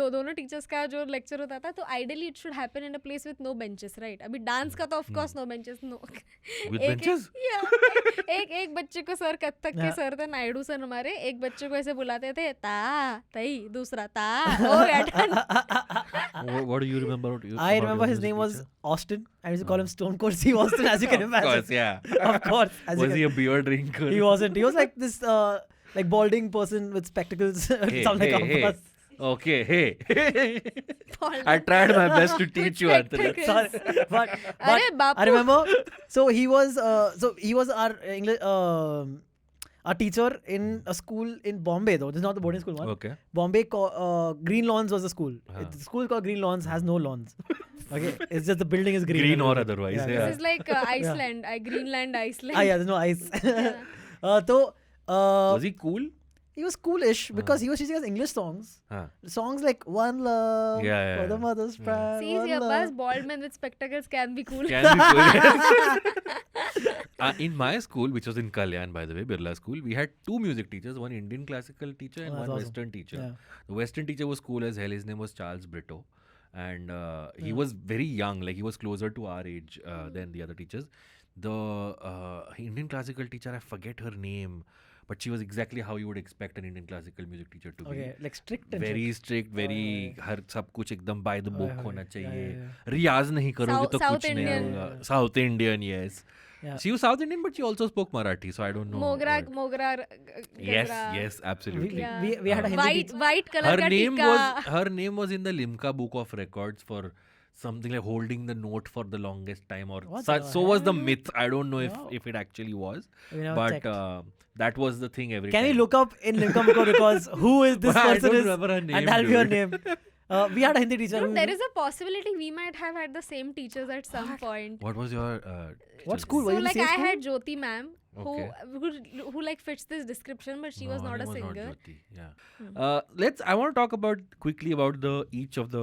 हम दोनों टीचर्स का जो लेक्चर होता था, तो ideally it should happen in a place with no benches, right? अभी डांस का तो of course no benches, no With benches? एक बच्चे को सर कथक के सर थे, नायडू सर हमारे, एक बच्चे को ऐसे बुलाते थे ता तई, दूसरा ता, हो गया done. What do you remember? I remember his name was Austin. I used to call him Stone Cold Steve Austin, as you can imagine. Of course, yeah. Of course. Was he a beer drinker? He wasn't. He was like this like balding person with spectacles. Sound like Abbas. Okay, hey. I tried my best to teach you, Antariksh. Sorry, but I remember. So he was our English our teacher in a school in Bombay, though. This is not the boarding school one. Okay. Bombay, Green Lawns was the school. The school is called Green Lawns, has no lawns. Okay, it's just the building is green. Green or otherwise. Yeah. This is like Iceland, Greenland, Iceland. Yeah, there's no ice. Was he cool? He was coolish because he was teaching us English songs. Songs like One Love for the Mother's Pride. See, Abbas, bald men with spectacles can be cool. In my school, which was in Kalyan, by the way, Birla School, we had 2 music teachers, one Indian classical teacher and one Western teacher. Yeah. The Western teacher was cool as hell. His name was Charles Brito. And he was very young, like he was closer to our age than the other teachers. The Indian classical teacher, I forget her name, but she was exactly how you would expect an Indian classical music teacher to be. Okay, like strict and Very strict, very हर सब कुछ एकदम by the book ओए, होना चाहिए. yeah. रियाज नहीं करोगे तो South कुछ नहीं Indian. होगा. South Indian, yes. Yeah. She was South Indian, but she also spoke Marathi, so I don't know. Mogra. Yes, yes, absolutely. Yeah. We had a Hindi teacher. White color ka tikka. Her name was in the Limca Book of Records for something like holding the note for the longest time, or What such, the so was the hell? myth. I don't know Wow. if it actually was, We never but checked. that was the thing every Can time. we look up in Limca Book of Records who is this I person don't is, remember her name, and that'll be her dude. name. We had a Hindi teacher. Dude, who- there is a possibility we might have had the same teachers at some point. What was your What school? Were So you in the like same I school? had Jyoti ma'am Okay. who like fits this description, but she was No, not her a name was singer. Jyoti, yeah. I want to talk about quickly about each of the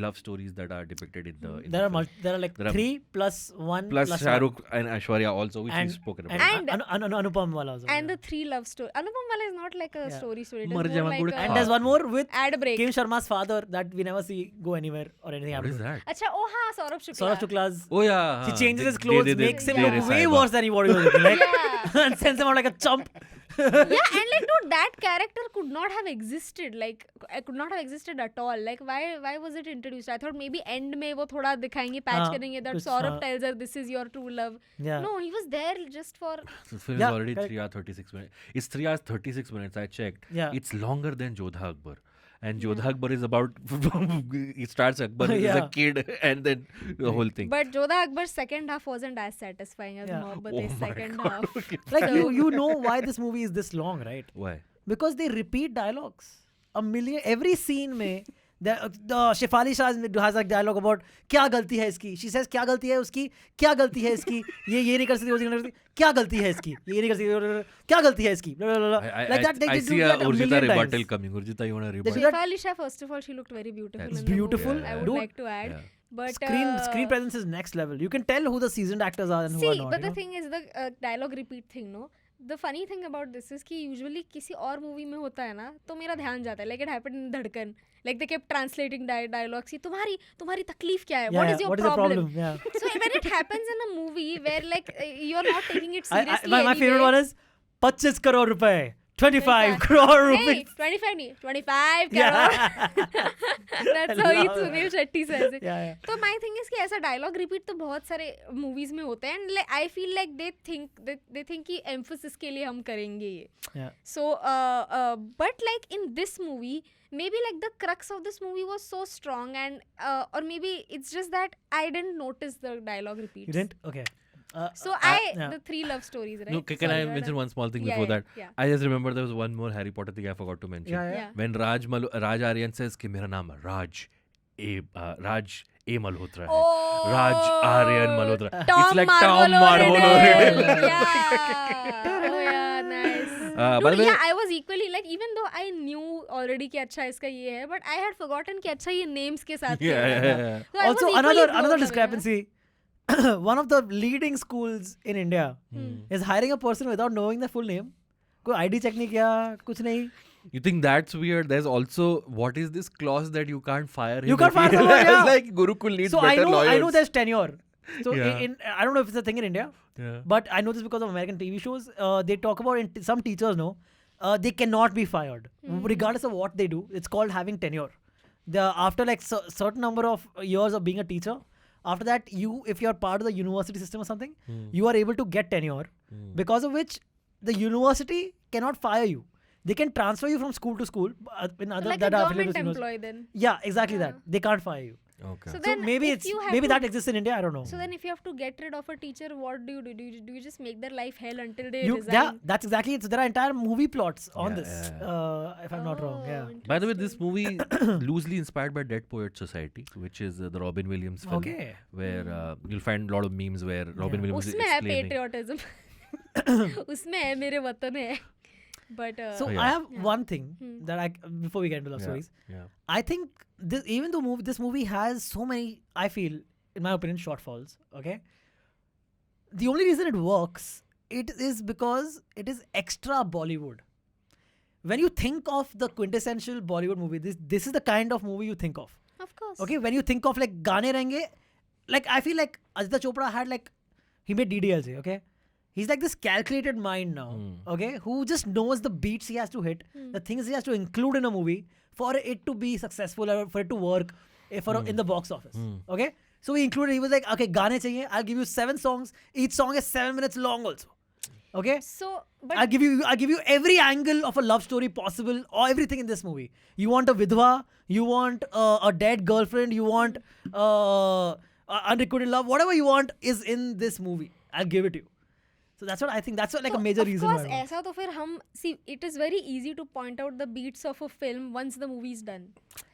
love stories that are depicted in the. In There the are film. there are like There are 3 plus 1 plus plus Shah 1. Rukh and Aishwarya also, which we've spoken about. And- Anupam wala also. And the 3 love story. Anupam Wala is not like a Yeah. story. It is Mar more Jama like Gud And Kha. there's one more with ad break. Kim Sharma's father that we never see go anywhere or anything What happen. is that? Acha, oh हाँ, Saurabh Shukla. Saurabh Shukla's. Oh yeah. She changes his They- clothes, they- makes him they- look they- way Saiba. worse than he was looking like, Yeah. and sends him out like a chump. Yeah, and like dude, that character could not have existed. Like, I could not have existed at all. Like, why was it introduced? I thought maybe end में वो थोड़ा दिखाएंगे, patch हाँ, करेंगे that कुछ, Saurabh हाँ. tells her this is your true love. Yeah. No, he was there just for. This film Yeah, is already correct. 3 hours 36 minutes. It's 3 hours 36 minutes. I checked. Yeah. It's longer than Jodha Akbar. And Jodha Akbar is about. It starts Akbar as a Yeah. kid and then the whole thing. But Jodha Akbar's second half wasn't as satisfying as Yeah. Mohabbatein's Oh my second God. half. Like So- you know why this movie is this long, right? Why? Because they repeat dialogues. Every scene में the Shefali Shah has a dialogue about क्या गलती है इसकी. She says क्या गलती है उसकी, क्या गलती है इसकी, ये नहीं कर सकती, वो नहीं कर सकती, क्या गलती है इसकी, ये नहीं कर सकती, क्या गलती है इसकी. Blah, blah, blah. Like that, they I do see that a Urjita million rebuttal times. coming. Urjita, you want to They rebut? do that- Shefali Shah, first of all, she looked very beautiful. That's in the beautiful. movie. I would Dude. like to add. Yeah. But Screen presence is next level. You can tell who the seasoned actors are and who are see, not. but you the know? thing is the dialogue repeat thing, no? The funny thing about this is कि usually किसी और movie में होता है ना, तो मेरा ध्यान जाता है. Like it happened in धड़कन. Like they kept translating dialogues. कि तुम्हारी तकलीफ क्या है? What is your problem? Yeah. So when it happens in a movie where like you're not taking it seriously My favorite anyway. one is 25 crore rupees. 25 crore Hey, rupees. 25 नहीं, 25 Yeah. crore. That's how love Sunil Shetty says it. Yeah, yeah. तो my thing is कि ऐसा dialogue repeat तो बहुत सारे movies में होते हैं and like, I feel like they think कि emphasis के लिए हम करेंगे ये. Yeah. So but like in this movie maybe like the crux of this movie was so strong and or maybe it's just that I didn't notice the dialogue repeats. You didn't? Okay. So yeah. the 3 love stories, right? No, can Sorry, I you're mention done. one small thing Yeah, before yeah, that? yeah. I just remember there was one more Harry Potter thing I forgot to mention. Yeah, Yeah. When Raj Aryan says कि मेरा नाम Raj A Malhotra है. Oh, Raj Aryan Malhotra. Tom It's like Marvolo Tom Marvolo Riddle. Riddle. Yeah. Oh yeah, nice. By the Dude, way, yeah, I was equally like even though I knew already कि अच्छा इसका ये है, but I had forgotten कि अच्छा ये names के साथ क्या है. yeah. So I was Also, equally blown another away, discrepancy. One of the leading schools in India is hiring a person without knowing their full name. कोई ID check नहीं किया, कुछ नहीं. You think that's weird? There's also, what is this clause that you can't fire him? You can't if he- fire someone, yeah. It's like Gurukul needs So better lawyers. I know there's tenure. So Yeah. I don't know if it's a thing in India, Yeah. but I know this because of American TV shows. They talk about some teachers know they cannot be fired regardless of what they do. It's called having tenure. After like certain number of years of being a teacher, after that if you're part of the university system or something, you are able to get tenure, because of which the university cannot fire you. They can transfer you from school to school in other like that a are government affiliated with university. employee then. Yeah, exactly Yeah. that. They can't fire you. Okay. So So then maybe if you have maybe to- that exists in India. I don't know. So then if you have to get rid of a teacher, what do you do? Do you just make their life hell until they Yeah, resign? that's exactly it. So there are entire movie plots on Yeah, this. yeah, If I'm not wrong, yeah. By the way, this movie loosely inspired by Dead Poets Society, which is the Robin Williams film, Okay. where you'll find a lot of memes where Robin Williams is उसमें है explaining. patriotism. उसमें है मेरे वतन है. But So Oh, yeah. I have one thing that before we get into love Yeah, stories, yeah. I think even though this movie has so many, I feel, in my opinion, shortfalls. Okay. The only reason it works, it is because it is extra Bollywood. When you think of the quintessential Bollywood movie, this is the kind of movie you think of. of course. Okay, when you think of like Gaane Rahenge, like I feel like Aditya Chopra had like, he made DDLJ, okay? He's like this calculated mind now, okay, who just knows the beats he has to hit, the things he has to include in a movie for it to be successful or for it to work in the box office. Okay, so he was like, okay, gaane chahiye, I'll give you 7 songs. Each song is 7 minutes long also. Okay, So, but I'll give you every angle of a love story possible, or everything in this movie. You want a vidwa, you want a dead girlfriend, you want unrequited love, whatever you want is in this movie. I'll give it to you. So that's what I think. That's what, like a major reason. Of course, ऐसा तो फिर हम see, it is very easy to point out the beats of a film once the movie is done.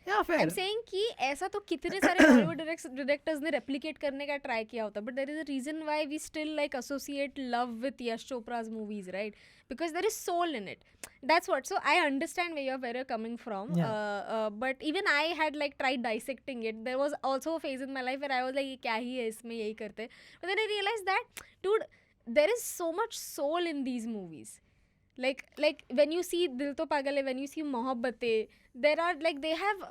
Yeah, fair. I'm saying कि ऐसा तो कितने सारे Hollywood directors ने replicate करने का try किया होता, but there is a reason why we still like associate love with Yash Chopra's movies, right? Because there is soul in it. That's what. So I understand where you're coming from. But even I had like tried dissecting it. There was also a phase in my life where I was like, क्या ही है इसमें यही करते. But then I realized that, dude, there is so much soul in these movies. Like when you see Dil To Pagal Hai, when you see Mohabbatein, there are like they have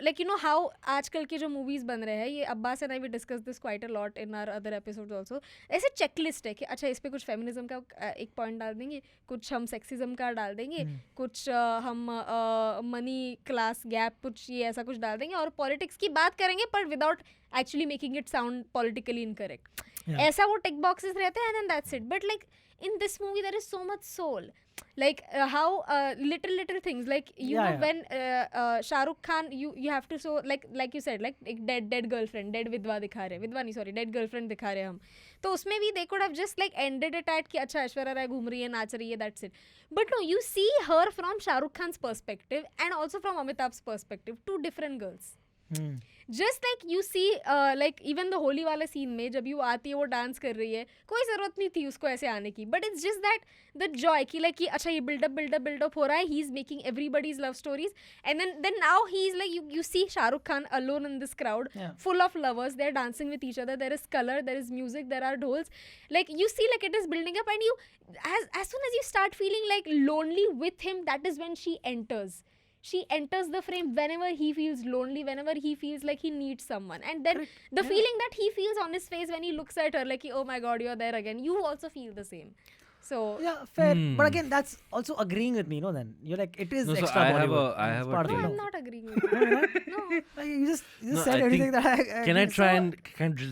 like you know how आजकल के जो movies बन रहे हैं, ये Abbas and I we discussed this quite a lot in our other episodes also. ऐसे checklist है कि अच्छा इस पे कुछ feminism का एक point डाल देंगे, कुछ हम sexism का डाल देंगे, कुछ हम money class gap कुछ ये ऐसा कुछ डाल देंगे और politics की बात करेंगे पर without actually making it sound politically incorrect. ऐसा वो tick boxes रहते हैं and then that's it. But like in this movie there is so much soul. Like how little things like you know when Shah Rukh Khan you have to show like you said like dead girlfriend, dead vidwa दिखा रहे, dead girlfriend दिखा रहे हम, तो उसमें भी they could have just like ended it at कि अच्छा ऐश्वर्या राय घूम रही है, नाच रही है, that's it. But no, you see her from Shah Rukh Khan's perspective and also from Amitabh's perspective, two different girls. Just like you see like even the Holi वाले scene में जब यू आती है वो डांस कर रही है, कोई ज़रूरत नहीं थी उसको ऐसे आने की, but it's just that the joy कि like कि अच्छा ये build up हो रहा है, he's making everybody's love stories and then now he's like you see Shah Rukh Khan alone in this crowd full of lovers, they're dancing with each other, there is color, there is music, there are dhols, like you see like it is building up and you as soon as you start feeling like lonely with him, that is when she enters. She enters the frame whenever he feels lonely, whenever he feels like he needs someone. And then the feeling that he feels on his face when he looks at her, like, oh my God, you're there again. You also feel the same. So yeah, fair. But again, that's also agreeing with me, no? Then you're like, it is extra Bollywood. I have no, I'm not agreeing with you. No. You just said everything that I can I try and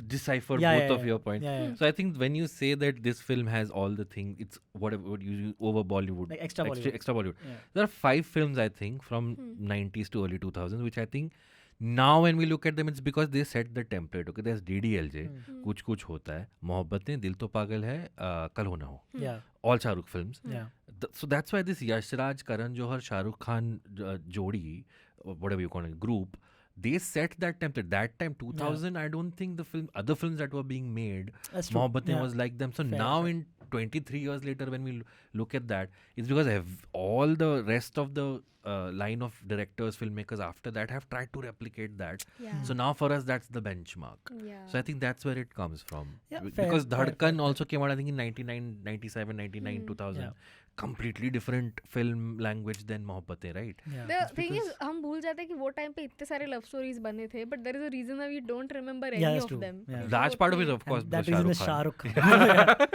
decipher both of your points? Yeah. So I think when you say that this film has all the things, it's whatever you use over Bollywood, like extra Bollywood. Yeah. There are 5 films I think from 90s to early 2000s, which I think now when we look at them, it's because they set the template. Okay, there's DDLJ, कुछ होता है, मोहब्बतें, दिल तो पागल है, कल हो ना हो. Yeah. All Shah Rukh films. Yeah. So that's why this Yash Raj, Karan Johar, Shah Rukh Khan jodi, whatever you call it, group, they set that template. That time, 2000, I don't think other films that were being made, Mohabbatein was like them. So now in 23 years later, when we look at that, it's because all the rest of the line of directors, filmmakers after that have tried to replicate that. So now for us, that's the benchmark. So I think that's where it comes from. Because Dhadkan also came out, I think in 99, 97, 99, 2000. Completely different film language than Mohabbatein, right? The thing is, हम भूल जाते हैं कि वो time पे इतने सारे love stories बने थे, but there is a reason why we don't remember any of them. Large part of it, of course, that reason is Shah Rukh Khan.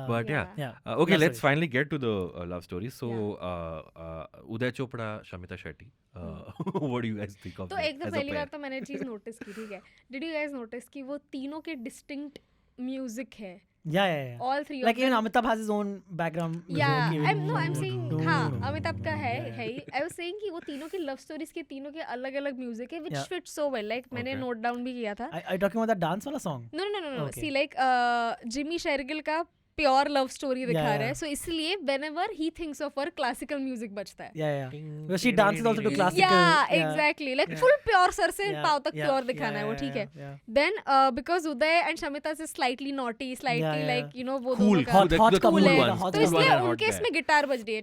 But okay, let's finally get to the love story. So Uday Chopra, Shamita Shetty, what do you guys think of तो them एक तो as a पहली pair? बात तो मैंने चीज notice की, ठीक है? Did you guys notice कि वो तीनों के distinct music है? Yeah. All three like of them. even Amitabh has his own background. Yeah, I'm saying हाँ अमिताभ का है. I was saying कि वो तीनों की love stories के तीनों के अलग-अलग music है, which fits so well. Like मैंने note down भी किया था. Are you talking about that dance वाला song? No. Okay. See like Jimmy Shergill का प्योर लव स्टोरी दिखा रहा है, सो इसलिए whenever he thinks of her classical music बजता है. Yeah. Because she dances also to classical. Yeah, exactly. Like full pure sir से पाँव तक प्योर दिखाना है वो, ठीक है. Then because Uday and Shamita is slightly naughty, slightly like you know वो दोनों का cool है, तो इसलिए उनके इसमें गिटार बज रही है.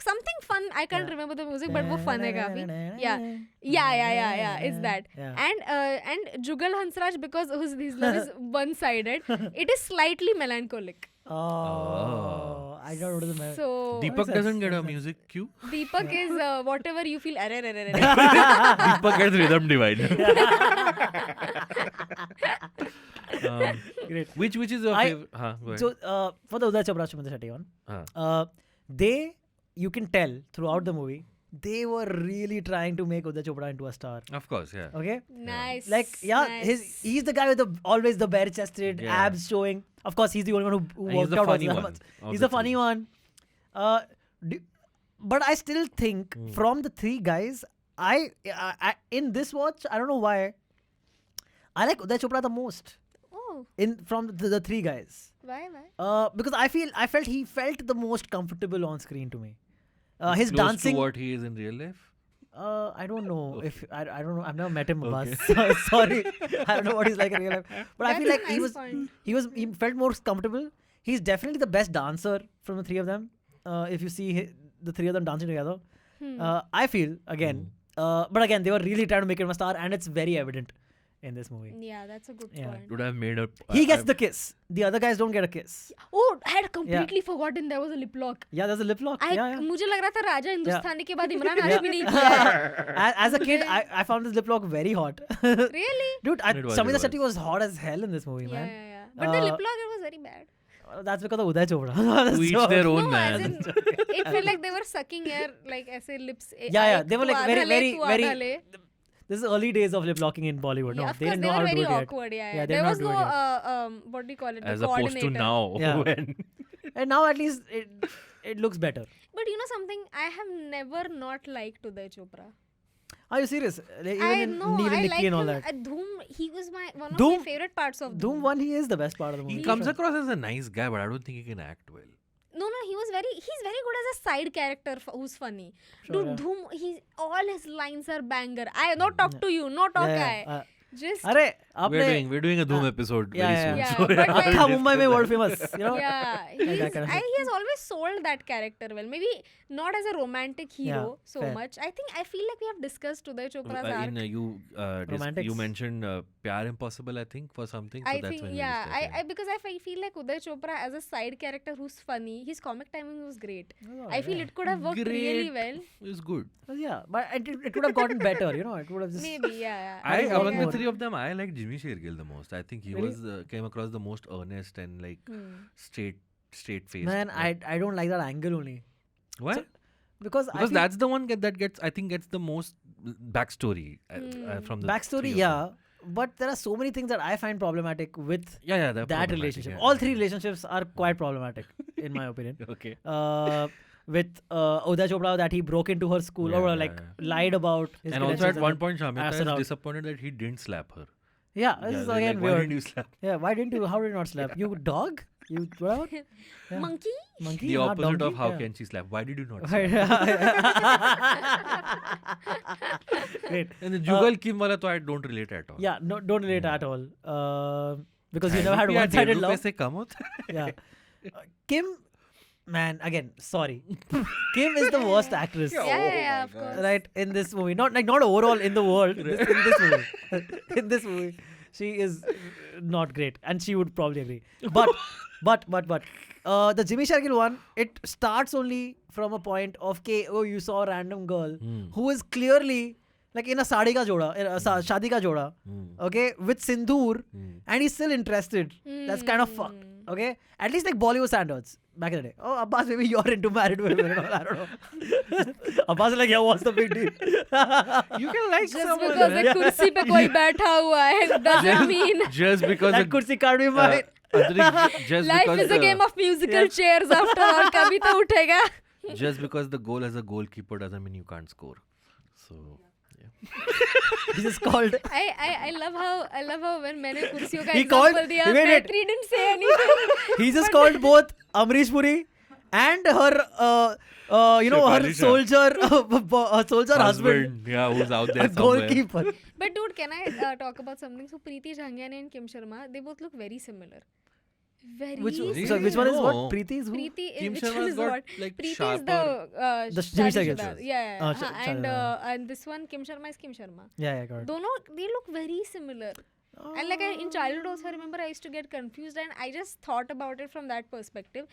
Something fun. I can't remember the music, but वो fun है काफी. Yeah. It's that. And Jugal Hansraj, because his love is one-sided, it is slightly melancholic. I don't know the melody. So Deepak doesn't get a music cue. Deepak is whatever you feel. Deepak gets rhythm divide. Great. Which is your favorite? Go ahead. So for the Uday Chopra Sumitra Shetty one, you can tell throughout the movie, they were really trying to make Uday Chopra into a star. Of course, yeah. Okay. Nice. Like he's the guy with always the bare chested, abs showing. Of course, he's the only one who worked out. He's the funny one. But I still think from the three guys, I in this watch, I don't know why, I like Uday Chopra the most. Oh. From the three guys. Why? Because I felt he felt the most comfortable on screen to me. His Close dancing. to what he is in real life? I don't know if I don't know. I've never met him, Okay. Abbas. Sorry, I don't know what he's like in real life. But I feel That's like a nice point. he felt more comfortable. He's definitely the best dancer from the three of them. If you see the three of them dancing together, I feel again. But again, they were really trying to make him a star, and it's very evident in this movie. Yeah, that's a good point. Would have made a. He gets the kiss. The other guys don't get a kiss. Oh, I had completely forgotten there was a lip lock. Yeah, there's a lip lock. मुझे लग रहा था राजा हिंदुस्तानी के बाद इमरान हाशमी नहीं किया. As a kid, I found this lip lock very hot. Really? Dude, It was. Samita Shetty was hot as hell in this movie, Yeah. man. But the lip lock, it was very bad. That's because of Uday Chopra. To each their own, No, as in, man. it felt like they were sucking air, like ऐसे lips. Yeah, they were like very. very. This is early days of lip locking in Bollywood. Yeah, No, of they course, didn't they know how were to do very it awkward. Yeah, Yeah. they There didn't was know no, how to what do you call it? As the opposed to coordinator. now. Yeah. When And now at least it looks better. But you know something? I have never not liked Uday Chopra. Are you serious? Like, I even in know, Neil and I Nicky like and all him. that. Dhoom, he was one of Dhoom- my favorite parts of Doom 1, he is the best part of the movie. he comes across as a nice guy, but I don't think he can act well. No, he's very good as a side character who's funny. Sure, Dude, yeah. Dhoom, all his lines are banger. I not talk to you, not talk guy. Just Arey, आपने We're doing a Doom episode very soon. yeah, So but yeah, like- Akka Mumbai mein world famous, you know? yeah, that kind of thing. he has always sold that character well. Maybe not as a romantic hero Yeah, so fair. much. I feel like we have discussed Uday Chopra's arc. Romantics. you mentioned Pyar Impossible, I think, for something. So I that's think when because I feel like Uday Chopra as a side character who's funny, his comic timing was great. I feel it could have worked really well. It was good. Yeah, but it would have gotten better, you know? It would have just... Maybe, yeah. Among the more. three of them, I liked Jimmy Shergill the most. I think he Really? was came across the most earnest and like straight faced. Man, I don't like that angle only. What? Because I Because feel that's the one that gets the most backstory from the backstory, three of yeah. them. But there are so many things that I find problematic with they're that problematic, relationship. yeah. All three relationships are quite problematic, in my opinion. Okay. With Uday Chopra, that he broke into her school or lied about his And also at credentials one and point, Shamita asked is her out. disappointed that he didn't slap her. Yeah, this is they're again like, why weird. didn't you slap? Yeah, why didn't you? How did you not slap? You dog? You whatever? Yeah. Monkey? Monkey? The not opposite of donkey? how Yeah. can she slap? Why did you not slap? Great. And the Jugal Kim wala to I don't relate at all. Yeah, no, don't relate at all. Because you never had Yeah, one-sided 1.5 love. से कम होता है. Yeah. Kim, man, again, sorry. Kim is the worst actress. Yeah, of course. Right, in this movie. Not overall in the world. In this movie. In this movie. She is not great. And she would probably agree. But the Jimmy Shergill one, it starts only from a point of you saw a random girl who is clearly like in a sadi ka joda, shadi ka joda, okay, with sindoor, and he's still interested. That's kind of fucked. Okay, at least like Bollywood standards back in the day. Oh, Abbas, maybe you're into married women. And all, I don't know. Abbas is like, yeah, what's the big deal? You can like Just someone. because man. एक कुर्सी पे कोई बैठा हुआ है doesn't mean Just because That kursi can't be mine. just life because is a game of musical chairs after all. कभी तो उठेगा. just because the goal has a goalkeeper doesn't mean you can't score. So This is called. I love how when मैंने कुर्सियों का He called- example दिया, wait, wait. Maitri didn't say anything. He just called both Amrish Puri and her, her soldier husband. Yeah, who's out there A somewhere. goalkeeper. But dude, can I talk about something? So Preeti Jhangiani and Kim Sharma, they both look very similar. Very Which similar. one is what? No. Preeti is who? Preeti, Kim which Sharma's one is got, what? like, Preeti sharper- is The the Jimmy Shadi Shergill. Shudar. Yeah. Shadi And this one, Kim Sharma is Kim Sharma. Yeah, got it. Dono, they look very similar. And like in childhood also, I remember I used to get confused and I just thought about it from that perspective.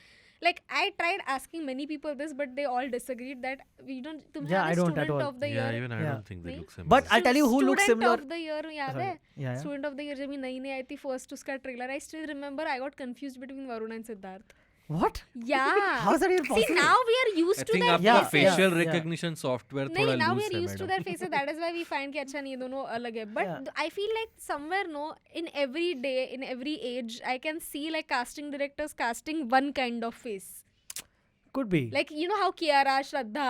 like I tried asking many people this, but they all disagreed that we don't. Yeah, I don't at student all. of the Yeah, year. even I Yeah. don't think they नहीं? look similar. But I'll tell you who looks similar. Student of the year याद है? Yeah. Student of the year जब ये नई आई थी first उसका trailer, I still remember I got confused between Varun and Siddharth. What? Yeah. How is that even possible? See, now we are used I to think their आपका Yeah, faces. facial yeah. recognition software नहीं, थोड़ा now we loose are है used to madam. their faces. That is why we find कि अच्छा नहीं ये दोनों अलग है. But Yeah. I feel like somewhere in every day, in every age, I can see like casting directors casting one kind of face. Could be. Like you know how Kiara, Shraddha.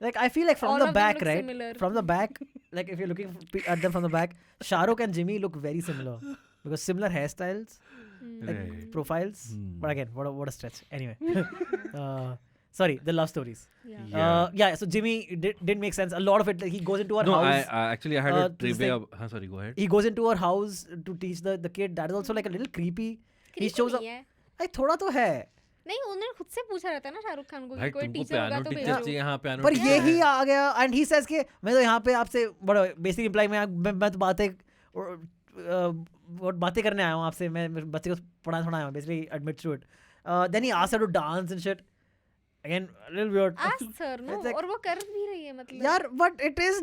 Like I feel like from all the of them back, look right? similar. From the back, like if you're looking at them from the back, Shah Rukh and Jimmy look very similar because similar hairstyles, like Right. profiles. Hmm. But again, what a stretch. Anyway, sorry, the love stories. Yeah. Yeah. So Jimmy didn't make sense. A lot of it, like, he goes into her No, house. I actually I had a this trivia. thing- Sorry, go ahead. He goes into her house to teach the kid. That is also like a little creepy. He Creepy shows up. नहीं है. Like थोड़ा तो है. नहीं उन्होंने खुद से पूछा रहता है ना शाहरुख खान को कि भाई कोई तुमको टीचर होगा पियानो तो टीचर भेजो. चाहिए, हाँ पियानो पर टीचर ये है। ही आ गया एंड ही सेज कि मैं तो यहाँ पे आपसे बड़ा बेसिक इम्प्लाई मैं तो बातें करने आया हूँ आपसे, मैं बच्चे को पढ़ाने थोड़ा आया हूँ, basically admits to it. Then he asked her to dance and shit. Again, a little weird. Ask her, no? It's like- और वो कर भी रही है मतलब. यार, but it is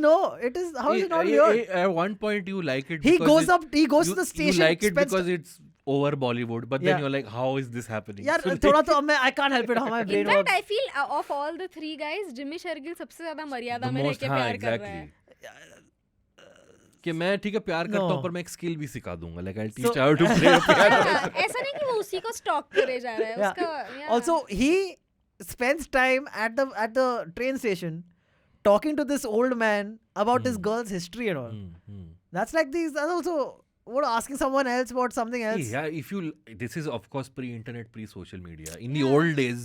how is it not weird? At one point you like it. He because he goes to the you station. like it spends- because it's over Bollywood, but Yeah. then you're like, how is this happening? यार So थोड़ा तो मैं I can't help it how my In brain fact, works. I feel of all the three guys, Jimmy Shergill सबसे ज्यादा मर्यादा the में रह most, के हाँ, प्यार कर रहा है. exactly. कि मैं ठीक है प्यार करता No. हूँ पर मैं एक स्किल भी सिखा दूंगा, like I'll teach So- how to play a piano. हाँ, ऐसा नहीं कि वो उसी को स्टॉक करे जा रहा है. Yeah. उसका. Yeah. Also, he spends time at the train station talking to this old man about his girl's history and all. That's like these. That's also what asking someone else about something else. Yeah, this is of course pre-internet, pre-social media. In the old days,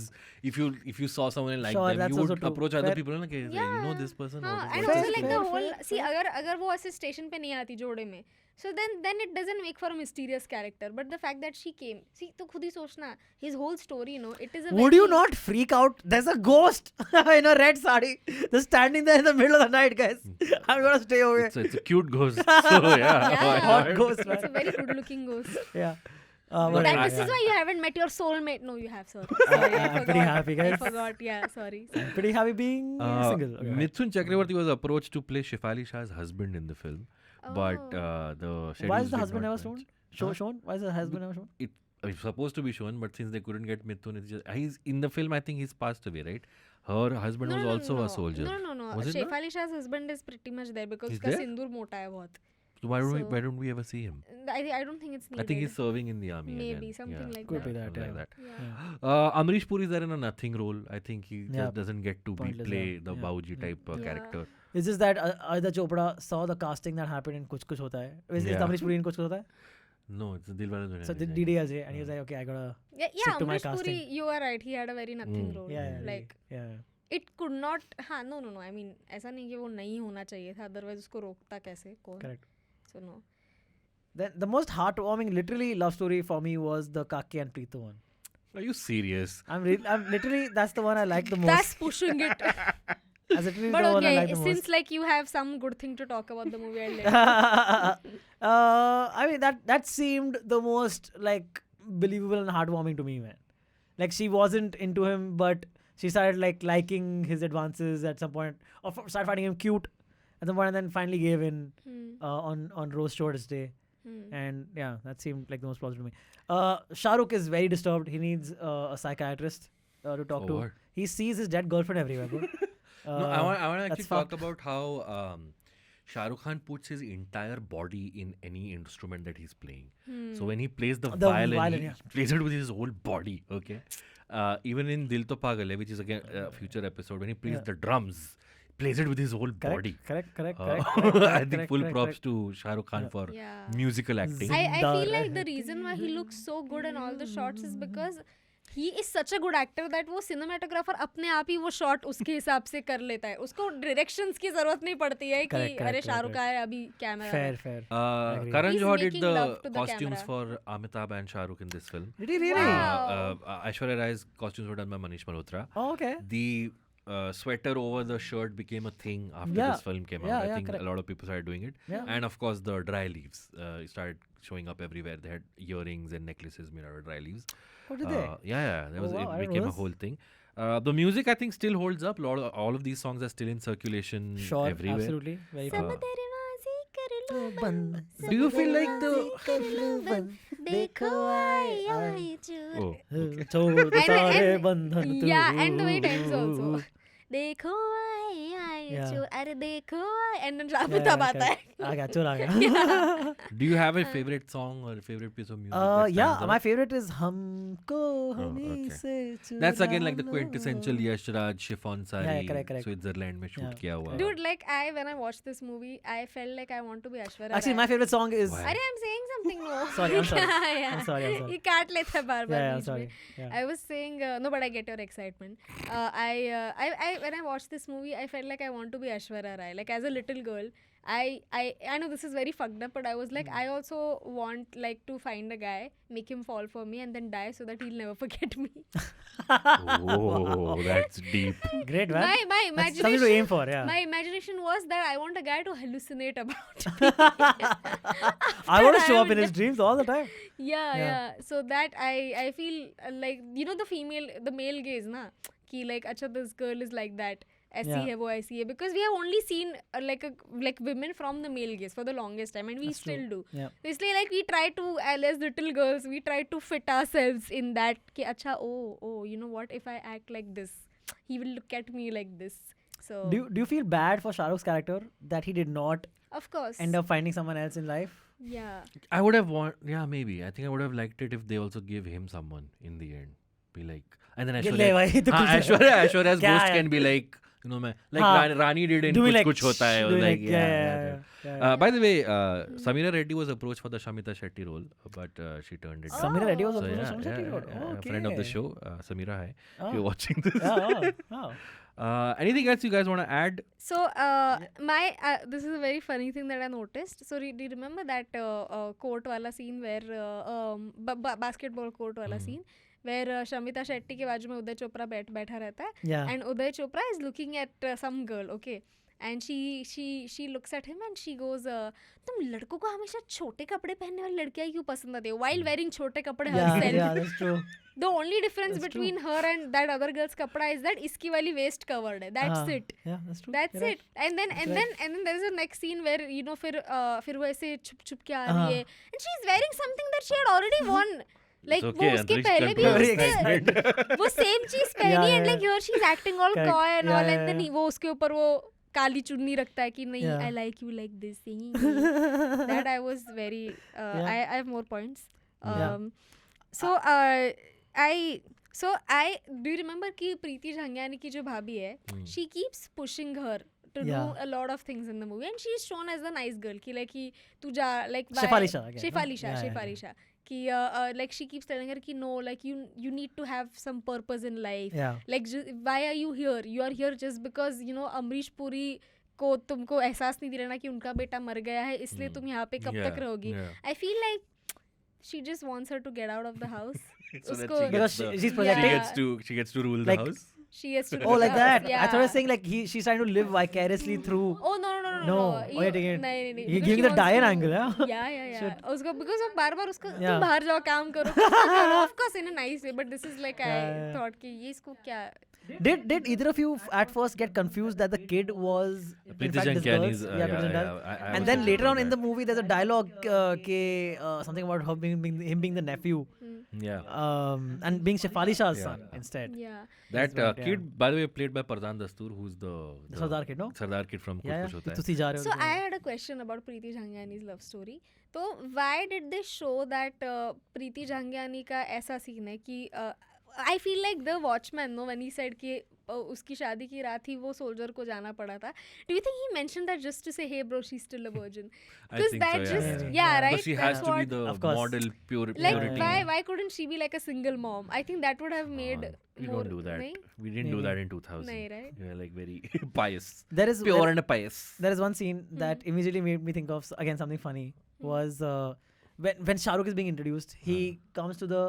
if you saw someone and liked Sure, them, that's you also would true. approach other Fair. people and like, Yeah. you know this person. हाँ, or this and person. also like the fair, whole. fair, See, अगर वो ऐसे station पे नहीं आती जोड़े में, so then it doesn't make for a mysterious character. But the fact that she came, see, तो खुद ही सोचना, his whole story, it is a. Would you not freak out? There's a ghost in a red sari just standing there in the middle of the night, guys. I'm gonna stay over here. It's a cute ghost. So yeah. Yeah. why Hot not? ghost, It's a man. very good-looking ghost. Yeah. But But And I- this is why you haven't met your soulmate. No, you have. Sorry, I I'm forgot. pretty happy, guys. I forgot. Yeah, sorry. pretty happy being single. Okay. Mithun Chakravarti was approached to play Shefali Shah's husband in the film, but the schedules Why is the did husband not never match. shown? Huh? Shown? Why is the husband never shown? It's supposed to be shown, but since they couldn't get Mithun, he's in the film. I think he's passed away, right? Her husband was also a soldier. No. Was it not? Shefali Shah's husband is pretty much there because He's उसका there? सिंदूर मोटा है बहुत. So why don't we ever see him? I don't think it's needed. I think he's serving in the army. Maybe, again. something like Could that. be that, something yeah. like that. Yeah. Amrish Puri is there in a nothing role. I think he Yeah. just doesn't get to Pointless, play yeah. the Yeah. Bauji type Yeah. character. It's just that Aditya Chopra saw the casting that happened in Kuch Kuch Hota Hai. Is Yeah. Amrish Puri in Kuch Kuch Hota Hai? No, it's Dilwale Dulhania So Le Jayenge. DDLJ, and he was like, okay, I gotta. Yeah, Stick to my Amrish Puri, casting. you are right. He had a very nothing role. Yeah. Like Yeah. it could not. हाँ, no. I mean, ऐसा नहीं कि वो नहीं होना चाहिए था. Otherwise उसको रोकता कैसे? कौन? Correct. So no. Then the most heartwarming, literally love story for me was the Kaki and Preetu one. Are you serious? I'm literally that's the one I like the most. That's pushing it. That's literally But the one I like okay, the since most. like you have some good thing to talk about the movie, I'll let you. I mean that seemed the most like believable and heartwarming to me, man. Like she wasn't into him, but she started like liking his advances at some point, or started finding him cute at some point, and then finally gave in on Rose Short's Day. And yeah, that seemed like the most plausible to me. Shah Rukh is very disturbed. He needs a psychiatrist to talk to. what? He sees his dead girlfriend everywhere, bro. No, I want to actually that's talk fucked. about how Shah Rukh Khan puts his entire body in any instrument that he's playing. So when he plays the violin, he yeah. plays it with his whole body. Okay, even in Dil To Pagal Hai, which is again a future episode, when he plays the drums, he plays it with his whole body. Correct. I think full props to Shah Rukh Khan for Yeah. musical acting. I feel like the reason why he looks so good in all the shots is because he is such a good actor that वो cinematographer अपने आप ही वो shot उसके हिसाब से कर लेता है. उसको directions की जरूरत नहीं पड़ती है कि अरे शाहरुख आया अभी camera. Fair. Karan He's Johar did making the love to the costumes camera. for Amitabh and Shah Rukh in this film. Did he really? Wow. Aishwarya Rai's costumes were done by Manish Malhotra. Oh, okay. The sweater over the shirt became a thing after Yeah. this film came out. Yeah, I yeah, think correct. a lot of people started doing it. Yeah. And of course, the dry leaves started showing up everywhere. They had earrings and necklaces made out of dry leaves. What did they? Yeah. There Oh, was, wow, I it didn't became know a this. whole thing. The music, I think, still holds up. All of these songs are still in circulation Sure, everywhere. absolutely. Very सब cool. दरवाजे कर लो बंद, सब Do you feel like दरवाजे कर लो बंद, देखो आए चोर. Oh, okay. छोड़ दो And- सारे and- बंधन तू. Yeah, and the way it ends also. देखो आए Yeah. चोर, अरे देखो आए, and then Amitabh आता है. आ गया चोर आ गया. Do you have a favorite song or a favorite piece of music? that Yeah, stands my out? favorite is हमको हमी okay. से That's again like the चुरा quintessential लो. Yash Raj chiffon sari, Yeah, correct. Switzerland में shoot Yeah. किया हुआ. Dude, like when I watched this movie, I felt like I want to be Aishwarya Actually, Rai. my favorite song is. Why? अरे I'm saying something no. Sorry, I'm sorry. yeah. I'm sorry. ये काट लेता है बार बार Yeah, I'm beach sorry. में. Yeah. I was saying no, but I get your excitement. I when I watched this movie, I felt like I want to be Aishwarya Rai. Like as a little girl, I know this is very fucked up, but I was like, I also want like to find a guy, make him fall for me, and then die so that he'll never forget me. Oh, that's deep. Great, man. My That's something to aim imagination. for, yeah. My imagination was that I want a guy to hallucinate about. I want to show I up in would his dreams all the time. Yeah. So that I feel like the male gaze na कि like अच्छा this girl is like that. ऐसी Yeah. है वो ऐसी है, because we have only seen like women from the male gaze for the longest time, and we That's still true. do. Yeah. इसलिए like we try to as little girls we try to fit ourselves in that कि अच्छा oh you know what, if I act like this he will look at me like this. So Do you feel bad for Shah Rukh's character that he did not of course end up finding someone else in life? yeah. I would have maybe. I think I would have liked it if they also gave him someone in the end. Be like, and then ले भाई, तो कुछ- Aishwarya's क्या ghost है? can be like, मैं like हाँ. Rani did in Doing कुछ like कुछ होता है. doing Like, like- yeah. By the way, Samira Reddy was approached for the Shamita Shetty role, but she turned it down. Samira Reddy was So, approached yeah, for Shamita Shetty role. a friend of the Okay. show, Samira hai. Oh. If you're watching this. Oh. Anything else you guys want to add? So this is a very funny thing that I noticed. So do you remember that court wala scene where basketball court wala scene where Shamita Shetty के बाजू में उदय चोपड़ा बैठा रहता है, Yeah. and Uday Chopra is looking at some girl, okay, and she looks at him and she goes तुम लड़कों को हमेशा छोटे कपड़े पहनने वाली लड़कियां क्यों पसंद आती है while wearing छोटे कपड़े Yeah, herself. that's true. The only difference That's between her and that other girl's kapda is that इसकी वाली waist covered है. That's it. Yeah, that's true. That's You're right. it. And then there is a next scene where फिर वो ऐसे छुप के आ रही है, and she's wearing something that she had already worn. Like It's वो okay, उसके Antariksh पहले भी Takkar was उसके वो same चीज पहनी Yeah, and like yeah. here she's acting all Correct. coy and Yeah, all, yeah, and then yeah. वो उसके ऊपर वो काली चुन्नी रखता है कि नहीं Yeah. I like you like this. That I was very I have more points. Yeah. So I do you remember कि प्रीति झंगियानी की जो भाभी है, she keeps pushing her to do Yeah. a lot of things in the movie, and she's shown as a nice girl कि like कि तू जा like why- Shefali Shah again, no? Shefali Yeah, Shah कि like she keeps telling her कि no, like you need to have some purpose in life. Yeah. Like why are you here? You are here just because Amrish Puri को तुमको एहसास नहीं दिलाना कि उनका बेटा मर गया है, इसलिए तुम यहाँ पे कब तक रहोगी. I feel like she just wants her to get out of the house. So that उसको- she Because gets the- she's she projecting. gets to rule Like- the house. She has to. Oh, like that. Yeah. I thought I was saying like she's trying to live vicariously through. Oh no. No. Oh, you're taking it. नहीं. You're Because giving she the wants Diane to- angle, yeah? Yeah. उसको because वो बार उसको Yeah. तुम बाहर जाओ काम करो. Of course in a nice way, but this is like I Yeah. thought कि ये इसको क्या. Did either of you at first get confused that the kid was in Preeti fact this Zinkiani's, girl's? yeah, Preeti yeah, Zinkiani. I And was then thinking later on about in the movie, there's a dialogue something about her him being the nephew, Yeah. and being Shefali Shah's son instead. Yeah. That right, kid, by the way, played by Pardhan Dastoor, who's the Sardar kid, no? Sardar kid from Kuch Yeah, Kuch Hota Hai. तुसी जा रहे हो So I had a question about Preeti Jhangiani's love story. तो why did they show that Preeti Jhangiani का ऐसा scene है कि I feel like the watchman, no, when he said कि उसकी शादी की रात ही वो soldier को जाना पड़ा था. Do you think he mentioned that just to say, hey bro, she's still a virgin? I Because think so, that yeah. just Yeah. right. But she That's has to be what- the Of course. model like purity. why couldn't she be like a single mom? I think that would have made We more. don't do that. नहीं? We didn't do Maybe. that in 2000. नहीं, right? We were like very pious. There is Pure and pious. there is one scene that immediately made me think of again something funny. Was when Shah Rukh is being introduced, he comes to the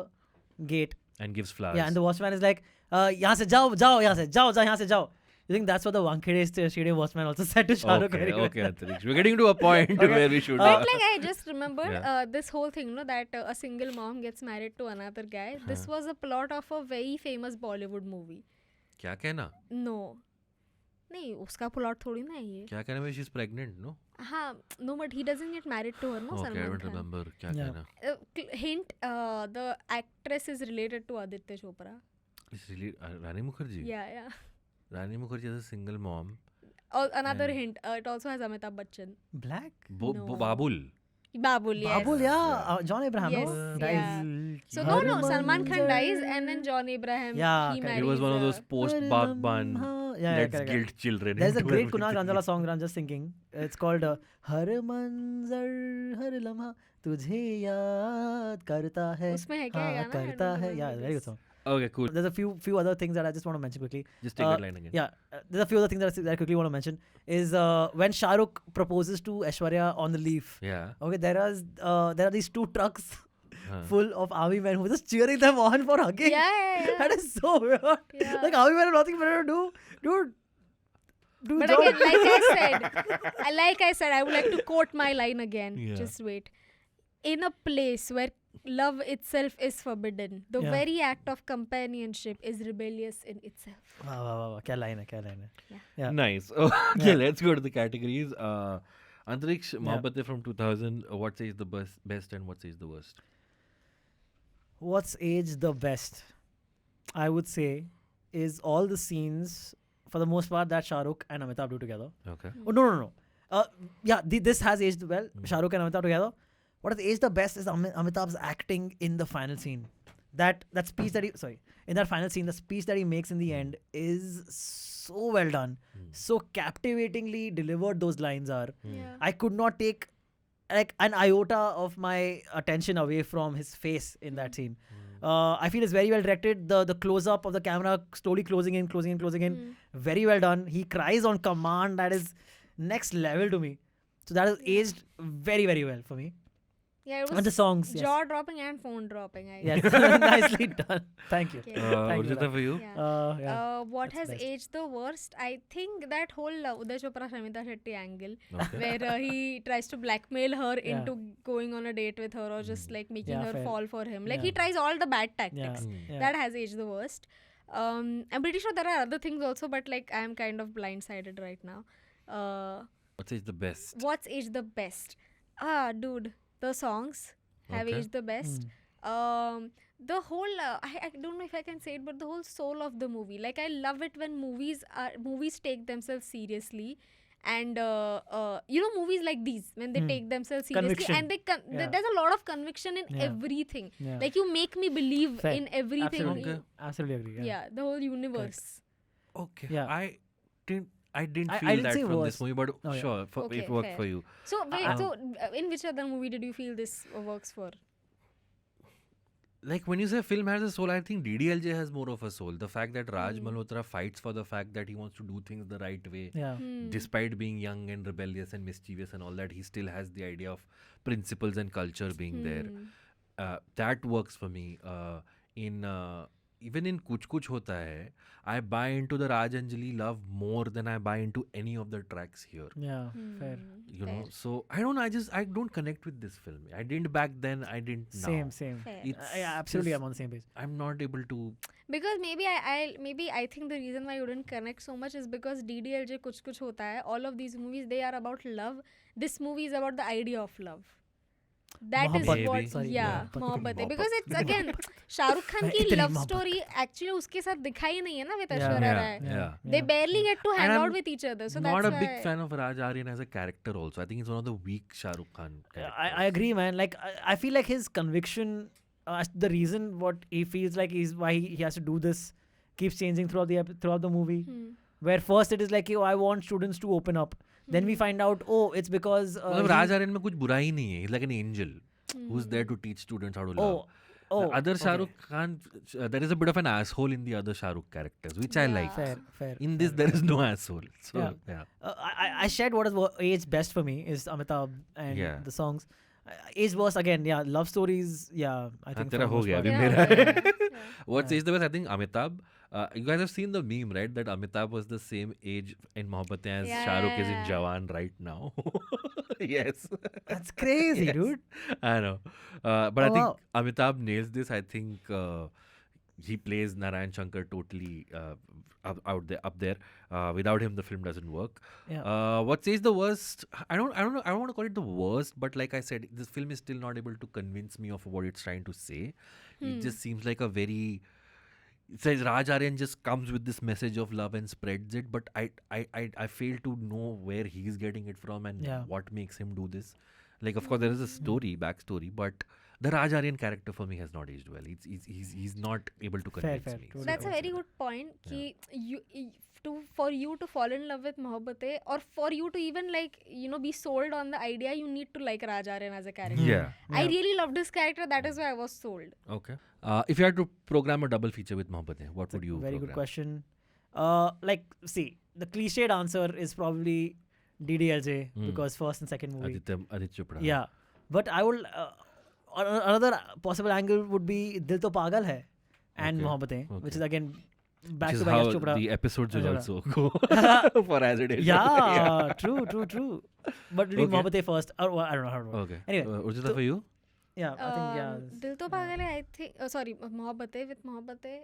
gate. And gives flowers. Yeah, and the watchman is like, यहाँ से जाओ यहाँ से जाओ. You think that's what the Wankhede Stadium Watchman also said to Shah Rukh? Okay, Antariksh. We're getting to a point where we should. But like I just remembered this whole thing, that a single mom gets married to another guy. This was a plot of a very famous Bollywood movie. क्या कहना? No. नहीं उसका plot थोड़ी ना है ये. क्या कहना में she's pregnant, no? हाँ, no, but he doesn't get married to her, no? Okay, Salman I don't Khan. remember. क्या कहना? Hint, the actress is related to Aditya Chopra. It's really Rani Mukherjee. Yeah. Rani Mukherjee is a single mom. Another hint, it also has Amitabh Bachchan. Black? Babul. Babul, yes. Babul, yeah. John Abraham, Yes, no? yeah. Dies. So no, Salman Khan dies and then John Abraham, Yeah, he correct. marries. It was one of those post-Bagban, let's correct. guilt children. There's a into great Kunal everything. Randhawa song that I'm just thinking. It's called Har manzar har lamha tujhe yaad karta hai. उसमें है क्या ये गाना? I Karta don't hai. Yeah, remember very good this. song. Okay, cool. There's a few other things that I just want to mention quickly. Just take that line again. Yeah, there's a few other things that I quickly want to mention. Is when Shah Rukh proposes to Aishwarya on the Leaf. Yeah. Okay, there are these 2 trucks full of army men who are just cheering them on for hugging. Yeah. That is so weird. Yeah. Like army men have nothing better to do. Dude. But job. again, like I said, I would like to quote my line again. Yeah. Just wait. In a place where love itself is forbidden, the Yeah. very act of companionship is rebellious in itself. Wow. क्या line है. Yeah. Nice. Okay, let's go to the categories. Antariksh, Mohabbatein from 2000. What says the best and what says the worst? What's aged the best, I would say, is all the scenes, for the most part, that Shah Rukh and Amitabh do together. Okay. Oh, no. This has aged well. Shah Rukh and Amitabh together. What has aged the best is Amitabh's acting in the final scene. That speech that in that final scene, the speech that he makes in the end is so well done. So captivatingly delivered those lines are. Yeah. I could not take like an iota of my attention away from his face in that scene. I feel it's very well directed. The close up of the camera slowly closing in. Very well done. He cries on command. That is next level to me. So that is aged very, very well for me. Yeah, it And the was songs. Yes. jaw dropping and phone dropping. I Yes. Nicely done. Thank you. Okay. Thank you, Urjita, for you? Yeah. What that's has best. aged the worst? I think that whole Uday Chopra Shamita Shetty angle, Okay. where he tries to blackmail her into going on a date with her or just like making Yeah, her fair. fall for him. Like Yeah. he tries all the bad tactics. Yeah. That has aged the worst. I'm pretty sure there are other things also, but like I'm kind of blindsided right now. What says the best? What's aged the best? Dude, the songs have Okay. aged the best. The whole I don't know if I can say it, but the whole soul of the movie. Like I love it when movies take themselves seriously, and movies like these when they take themselves seriously Conviction. and there's a lot of conviction in everything. Yeah. Like you make me believe Fair. in everything. Absolutely. Okay. Absolutely agree. Yeah, the whole universe. Okay. Yeah. I didn't I feel didn't that say from worst. this movie, but Oh, yeah. sure, Okay, it worked fair. for you. So wait, in which other movie did you feel this works for? Like when you say film has a soul, I think DDLJ has more of a soul. The fact that Raj Malhotra fights for the fact that he wants to do things the right way, Yeah. despite being young and rebellious and mischievous and all that, he still has the idea of principles and culture being there. That works for me. Even in Kuch Kuch Hota Hai, I buy into the Raj Anjali love more than I buy into any of the tracks here. Yeah. Fair. You know, so I don't connect with this film. I didn't back then. I didn't now. Same. Fair. It's Absolutely, just- I'm on the same page. I'm not able to. Because maybe I think the reason why you didn't connect so much is because DDLJ Kuch Kuch Hota Hai, all of these movies, they are about love. This movie is about the idea of love. That is Mohabbat. what, Maybe. Sorry, yeah, Mohabbat. Mohabbatein. Because it's again, Shah Rukh Khan ki Itni love mohabbat. story actually उसके साथ दिखाई नहीं है ना with Yeah. Aishwarya Rai. Yeah. They barely get to hang And out I'm with each other. So not that's a why. big fan of Raj Aryan as a character also. I think he's one of the weak Shah Rukh Khan characters. I agree, man. Like I feel like his conviction, the reason what he feels like is why he has to do this, keeps changing throughout the movie. Where first it is like, I want students to open up. Then we find out, it's because मतलब Raj Aryan में कुछ बुरा ही नहीं है. He's like an angel who's there to teach students how to love. The other Shah Rukh Khan, there is a bit of an asshole in the other Shah Rukh characters, which I like. Fair. In this, there is no asshole. So, yeah. I shared what is aged best for me is Amitabh and the songs. Aged worst again, love stories, I think. तेरा हो गया अभी part. मेरा. Yeah. What says the best? I think Amitabh. You guys have seen the meme, right? That Amitabh was the same age in Mohabbatein as Yeah, Shah Rukh is in yeah. Jawan right now. Yes. That's crazy, Yes. dude. I know. But I Oh, think wow. Amitabh nails this. I think he plays Narayan Shankar totally up there. Without him, the film doesn't work. Yeah. What says the worst? I don't know. I don't want to call it the worst, but like I said, this film is still not able to convince me of what it's trying to say. It just seems like a very. It says Raj Aryan just comes with this message of love and spreads it, but I fail to know where he's getting it from and Yeah. what makes him do this. Like, of course, there is a backstory, but the Raj Aryan character for me has not aged well. He's not able to Fair, convince me. true. That's a Yeah. very good point. Ki for you to fall in love with Mohabbatein, or for you to even be sold on the idea, you need to like Raj Aryan as a character. Yeah. I really loved his character. That is why I was sold. Okay. If you had to program a double feature with Mohabbatein, what would you Very good program? question. See, the cliched answer is probably DDLJ because first and second movie. Aditya Chopra. Yeah, but I will. Another possible angle would be Dil To Pagal Hai and Okay, Mohabbatein, which okay. is again back Which to is back how as Chopra. the episodes will Chopra. also go for as it is. Yeah, true. But leave Okay. Mohabbatein first. Or I don't know how to work. Okay. Anyway, Urjita, for you? Yeah, I think yeah. Dil To Pagal Hai, I think. Sorry, Mohabbatein with Mohabbatein.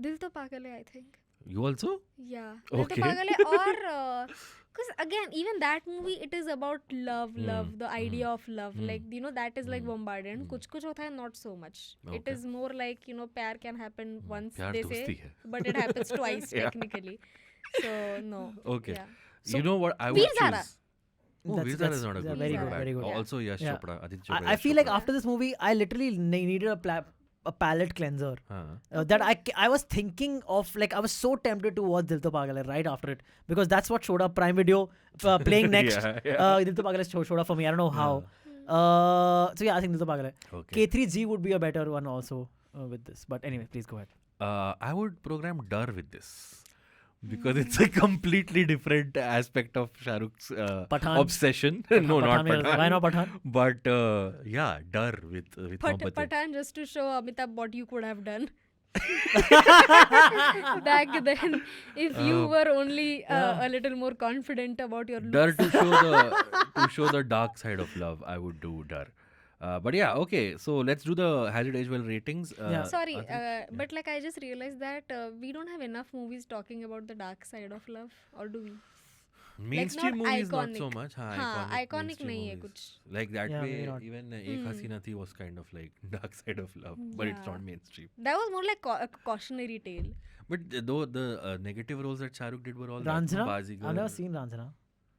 Dil To Pagal Hai, I think. You also? Yeah. Dil To Okay. Pagal Hai, or because again, even that movie, it is about love, the idea of love. Like, that is like bombarded. Kuch hota hai, not so much. It Okay. is more like, pyar can happen once, Pyar they dosti say, hai. but it happens twice Yeah. technically. So, no. Okay. Yeah. So, you know what I would Veer Zara. choose? Oh, That's- Veer Zara is that's- not a yeah, good very not good, bad. very good. Yeah. Also, Yash Yeah. Chopra, Aditya Chopra. I Yash feel like Chopra. after this movie, I literally needed a palate cleanser. That I was thinking of, like, I was so tempted to watch Dil To Pagal Hai right after it, because that's what showed up Prime Video playing next. Yeah. Dil To Pagal Hai showed up for me. I don't know how. So yeah, I think Dil To Pagal Hai. Okay. K3G would be a better one also with this. But anyway, please go ahead. I would program Dar with this. Because it's a completely different aspect of Shah Rukh's Pathaan. obsession. No, not Pathaan. Why not Pathaan? But yeah, Dar with Mohabbatein. Pathaan, just to show Amitabh what you could have done. Back then, if you were only a little more confident about your Dar looks. to show the dark side of love, I would do Dar. But yeah, okay. So let's do the Has It Aged Well ratings. Yeah. Sorry, Aditya? but I just realized that we don't have enough movies talking about the dark side of love, or do we? Mainstream not movies not so iconic. much. Iconic mainstream nahi hai movies. kuch. Like that Yeah, way, maybe not. even Ek Hasina Thi was kind of like dark side of love, but it's Yeah. not mainstream. That was more like a cautionary tale. But though the negative roles that Shah Rukh did were all that, Ranjana? Bazigar. I've never seen Ranjana.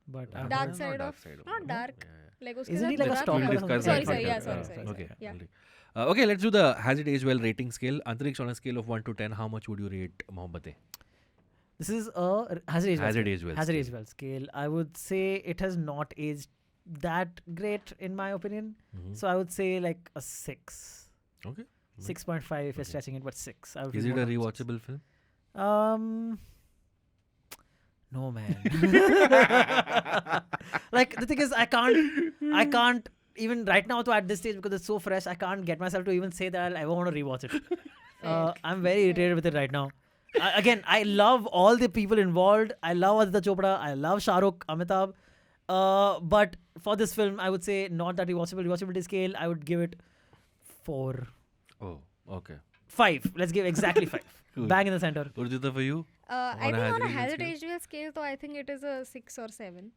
But I've Dark heard- side not of- love. not dark. Yeah, yeah. Like uske Isn't he sath like a बुरा stalker किया. or something? Sorry, Sorry, yeah, sorry, sorry. Okay. Yeah. Okay, let's do the Has It Aged Well rating scale. Antariksh, on a scale of 1 to 10, how much would you rate Mohabbatein? This is a Has It Aged Well Has It scale. Aged Well Has It scale. Aged Well scale. I would say it has not aged that great in my opinion. Mhm. So I would say like a 6. Okay. 6.5 if you're Okay. stretching it, but 6. I would Is feel it more a than 6. rewatchable film? No, man. Like, the thing is, I can't even right now, at this stage, because it's so fresh, I can't get myself to even say that I'll ever want to rewatch it. I'm very irritated with it right now. Again, I love all the people involved. I love Aditya Chopra. I love Shah Rukh, Amitabh. But for this film, I would say not that rewatchable. Rewatchability scale, I would give it 4. Oh, okay. 5. Let's give exactly 5. Cool. Bang in the center. Urjita, for you? I On a think on a Has It hazard Aged aged well scale, though, I think it is a 6 or 7.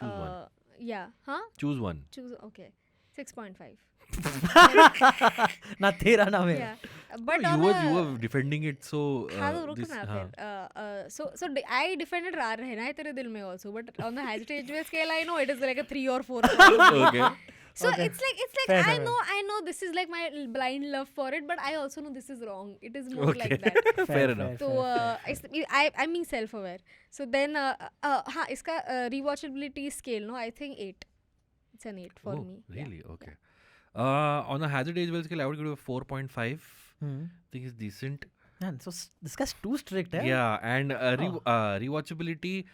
Choose one. Yeah. Huh? Choose one. Choose. Okay. 6.5. Na tera na mera. Yeah. But No, on you were defending it so. हाँ तो रुक this- ना हाँ. फिर so I defended rar रहना है तेरे दिल में also, but on the hesitage scale I know it is like a 3 or 4. Okay. So Okay. it's like Fair, I fair, know this is like my blind love for it, but I also know this is wrong. It is more Okay. like that. Fair enough. So I'm being self-aware. So then हाँ इसका rewatchability scale no I think 8. It's an 8 for Oh, me. Yeah. really? Okay. On a Hazard Age Well scale, I would give it a 4.5. I think it's decent. Man, so this guy's too strict, eh? Yeah, and rewatchability,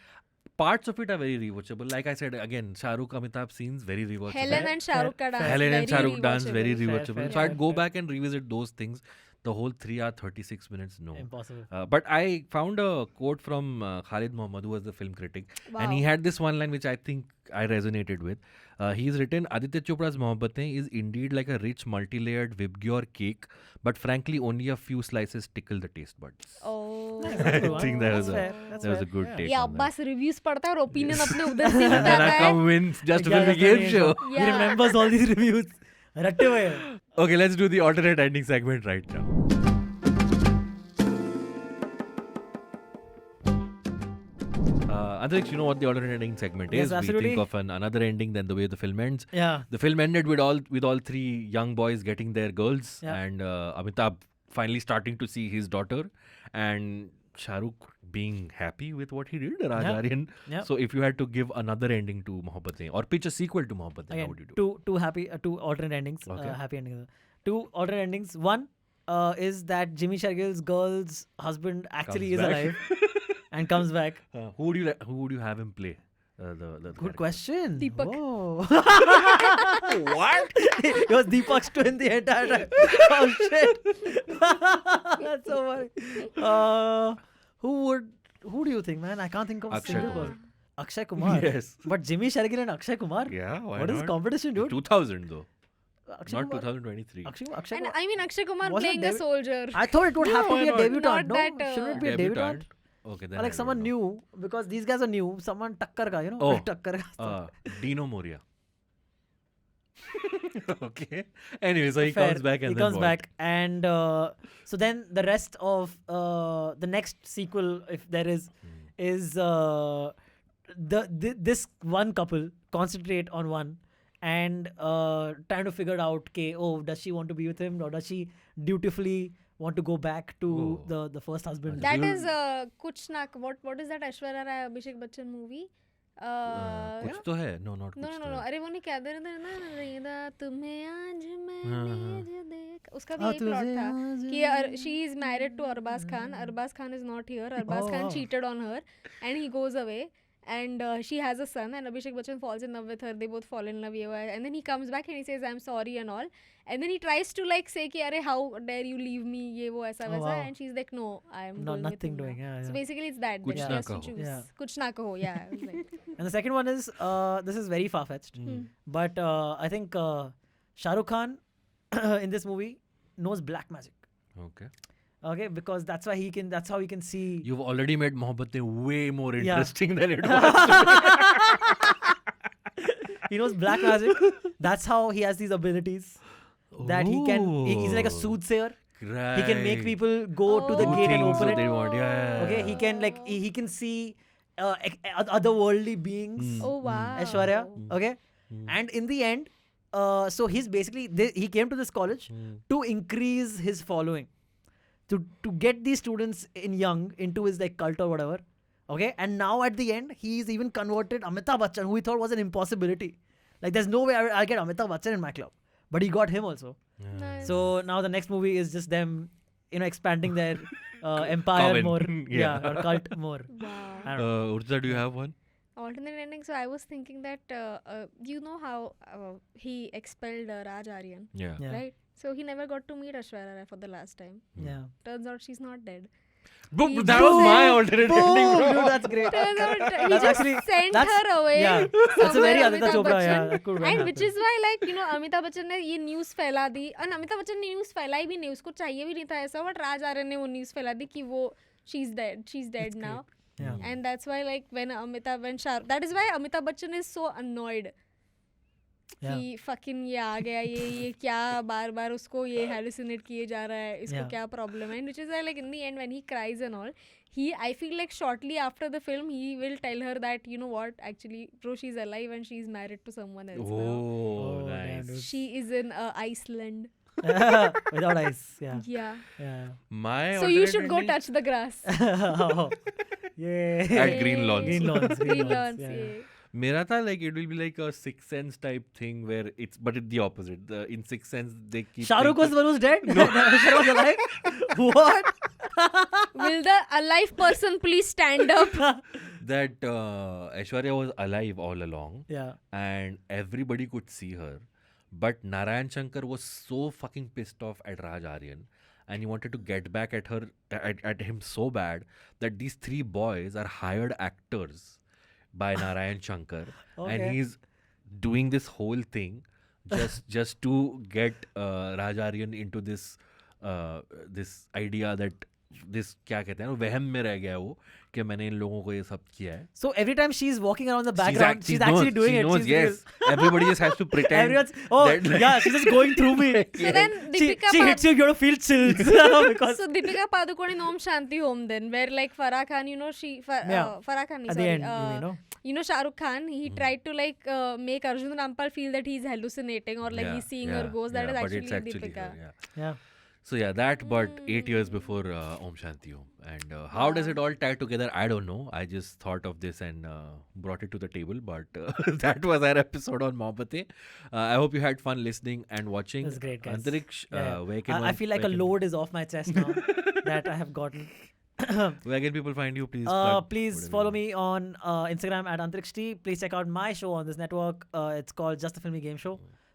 parts of it are very rewatchable. Like I said, again, Shah Rukh Amitabh scenes very rewatchable. Helen and Shah Rukh ka dance. Helen and very Shah Rukh dance very Fair, rewatchable. fair, So I'd go fair. back and revisit those things. The whole 3 hour 36 minutes, no. Impossible. But I found a quote from Khalid Mohammed, who was the film critic, and he had this one line which I think I resonated with. He's written, Aditya Chopra's Mohabbatein is indeed like a rich, multi-layered Vibgyor cake, but frankly, only a few slices tickle the taste buds. Oh. I think that was a good take. ये on that. Abbas reviews पढ़ता है और opinion अपने उधर से And then बताता I है. come in just to film the game show. He remembers all these reviews. Ratte हुए हैं. Okay, let's do the alternate ending segment right now. Antariksh, you know what the alternate ending segment Yes, is? absolutely. We think of another ending than the way the film ends. Yeah. The film ended with all three young boys getting their girls, Yeah. and Amitabh finally starting to see his daughter, and Shah Rukh being happy with what he did, Raj Yeah. Aryan. Yeah. So if you had to give another ending to Mohabbatein or pitch a sequel to Mohabbatein, how Again, would you do? two alternate endings. Okay. Happy endings. Two alternate endings. One is that Jimmy Shergill's girl's husband actually Comes is back. alive and comes back. Who would you have him play? The Good character? question. Deepak. Oh. What? It was Deepak's twin the entire time. Oh shit. That's so funny. Who do you think, man? I can't think of a Akshay single Kumar. person. Akshay Kumar. Yes. But Jimmy Shergill and Akshay Kumar? Yeah, why What is not? this competition, dude? 2000 though, Akshay not Kumar? 2023. Akshay And Kumar. I mean Akshay Kumar Was it playing a David- soldier. I thought it would have to why be a not? debutant. Not No, that, shouldn't it be a debutant? Okay, then Or like someone new, because these guys are new. Someone Takkar ka, you know? Oh. Takkar ka. Dino Moria. Okay. Anyway, so he Fair. comes back and he then comes what? back, and so then the rest of the next sequel, if there is this one couple concentrate on one and trying to figure out, okay, does she want to be with him or does she dutifully want to go back to the first husband? That is Kuch Na. What is that Aishwarya Rai Abhishek Bachchan movie? कुछ तो है no not No. कुछ तो है. अरे वो नहीं कह दे रहे थे ना रेदा तुम्हें आज मैंने जो देख उसका भी यही प्लॉट था कि she is married to Arbaz Khan is not here. Arbaz Khan cheated on her and he goes away and she has a son and Abhishek Bachchan falls in love with her. They both fall in love and then he comes back and he says I'm sorry and all, and then he tries to like say कि अरे how dare you leave me ये वो ऐसा वैसा, and she's like no I'm No, going nothing with him doing, now. yeah, So yeah. basically it's that कुछ she ना has to कहो. choose. Yeah. कुछ ना कहो, yeah. I was like, And the second one is this is very far-fetched, but I think Shah Rukh Khan in this movie knows black magic. Okay. Okay, because that's how he can see. You've already made Mohabbatein way more Yeah. interesting than it was. He knows black magic. That's how he has these abilities. That he can. He's like a soothsayer. Right. He can make people go to the Do gate and things open that it. they want. Yeah. Okay, he can like he can see otherworldly beings. oh wow. Aishwarya. Okay, and in the end, so he's basically he came to this college to increase his following, to get these students into his like cult or whatever. Okay, and now at the end, he's even converted Amitabh Bachchan, who he thought was an impossibility. Like, there's no way I'll get Amitabh Bachchan in my club, but he got him also. Nice. So now the next movie is just them, expanding their empire Coven. more, Yeah. or cult more. Wow. I don't know. Urjita, do you have one? Alternate ending. So I was thinking that you know how he expelled Raj Aryan, Yeah. Yeah. right? So he never got to meet Aishwarya Rai for the last time. Yeah. Turns out she's not dead. But He that was just- my alternate ending, Boom, bro. dude, that's great. Turns out he That's just actually- sent that's- her away. yeah, that's a somewhere, very Aditya Amitabh Chopra, yeah, Bachchan. that could well And which happen. is why, like, Amitabh Bachchan ने ये news फैला दी, और अमिताभ बच्चन ने news फैलाई भी नहीं, उसको चाहिए भी नहीं था ऐसा, बट राज आर्यन ने वो न्यूज़ फैला दी कि वो she's dead now. Yeah. And that's why, like, that is why Amitabh Bachchan is so annoyed. Yeah. कि fucking ये आ गया, ये क्या बार बार उसको ये hallucinate किए जा रहा है, इसको Yeah. क्या problem है, and which is why, like, in the end when he cries and all, I feel like shortly after the film he will tell her that, you know what, actually bro, she's alive and she's married to someone else now. Oh, damn, nice. dude. She is in Iceland. Without ice. Yeah. Yeah. Yeah. My So you alternate should go ending- touch the grass. Oh. Yeah. At Green Lawns. Green Lawns. Green lawns, yeah. yeah. Mera tha, like, it will be like a Sixth Sense type thing where it's the opposite. In Sixth Sense, they keep. Shah Rukh was the thinking- one who's dead? No. Shah Rukh was alive? What? Will the alive person please stand up? that Aishwarya was alive all along Yeah. and everybody could see her. But Narayan Shankar was so fucking pissed off at Raj Aryan and he wanted to get back at her at him so bad that these 3 boys are hired actors by Narayan Shankar, and Okay. he's doing this whole thing just to get Raj Aryan into this idea that this क्या कहते हैं वहम में रह गया वो कि मैंने इन लोगों को ये सब किया है. So every time she's walking around the background, she's actually doing she it. knows, She's yes. Everybody just has to pretend. Everyone's, oh that, yeah, she's just going through me. So then Deepika She hits you, you're gonna feel chills. Because So Deepika Padukone in Om Shanti Home then, where like Farah Khan, Farah Khan, at the sorry, end, Shah Rukh Khan, he tried to like make Arjun Rampal feel that he's hallucinating or like he's seeing her ghost. That is but actually it's actually Deepika. her, yeah. So yeah, that, but 8 years before Om Shanti Om. And how does it all tie together? I don't know. I just thought of this and brought it to the table. But that was our episode on Mohabbatein. I hope you had fun listening and watching. It was great, guys. Antariksh, Yeah. where can I feel like a load is off my chest now that I have gotten. Where can people find you? Please Please whatever follow you me on Instagram at Antariksh T. Please check out my show on this network. It's called Just a Filmy Game Show.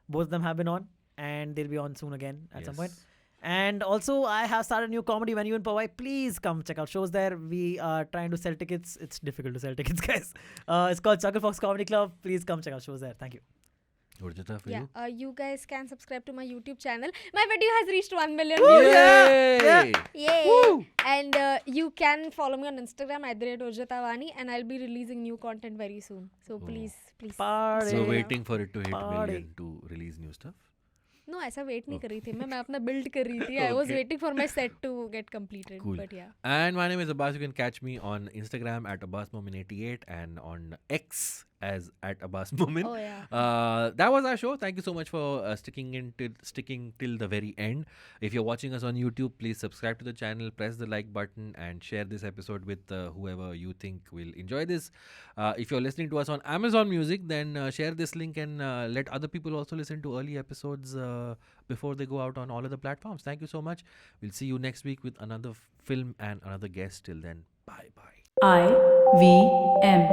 Both of them have been on, and they'll be on soon again at some point. Yes. And also, I have started a new comedy venue in Powai. Please come check out shows there. We are trying to sell tickets. It's difficult to sell tickets, guys. It's called Chuckle Fox Comedy Club. Please come check out shows there. Thank you. Urjita, for Yeah, you? you guys can subscribe to my YouTube channel. My video has reached 1 million Woo! views. Yeah. Yay! Woo! And you can follow me on Instagram @Urjitawani, and I'll be releasing new content very soon. So please. Party. So waiting for it to hit Party. million to release new stuff? No, ऐसा wait नहीं कर रही थी मैं अपना build कर रही थी. I was Okay. waiting for my set to get completed. Cool. But yeah. And my name is Abbas. You can catch me on Instagram at AbbasMomin88 and on X as at AbbasMomin. Oh yeah. That was our show. Thank you so much for sticking till the very end. If you're watching us on YouTube, please subscribe to the channel, press the like button, and share this episode with whoever you think will enjoy this. If you're listening to us on Amazon Music, then share this link and let other people also listen to early episodes before they go out on all other platforms. Thank you so much. We'll see you next week with another film and another guest. Till then, bye bye. IVM.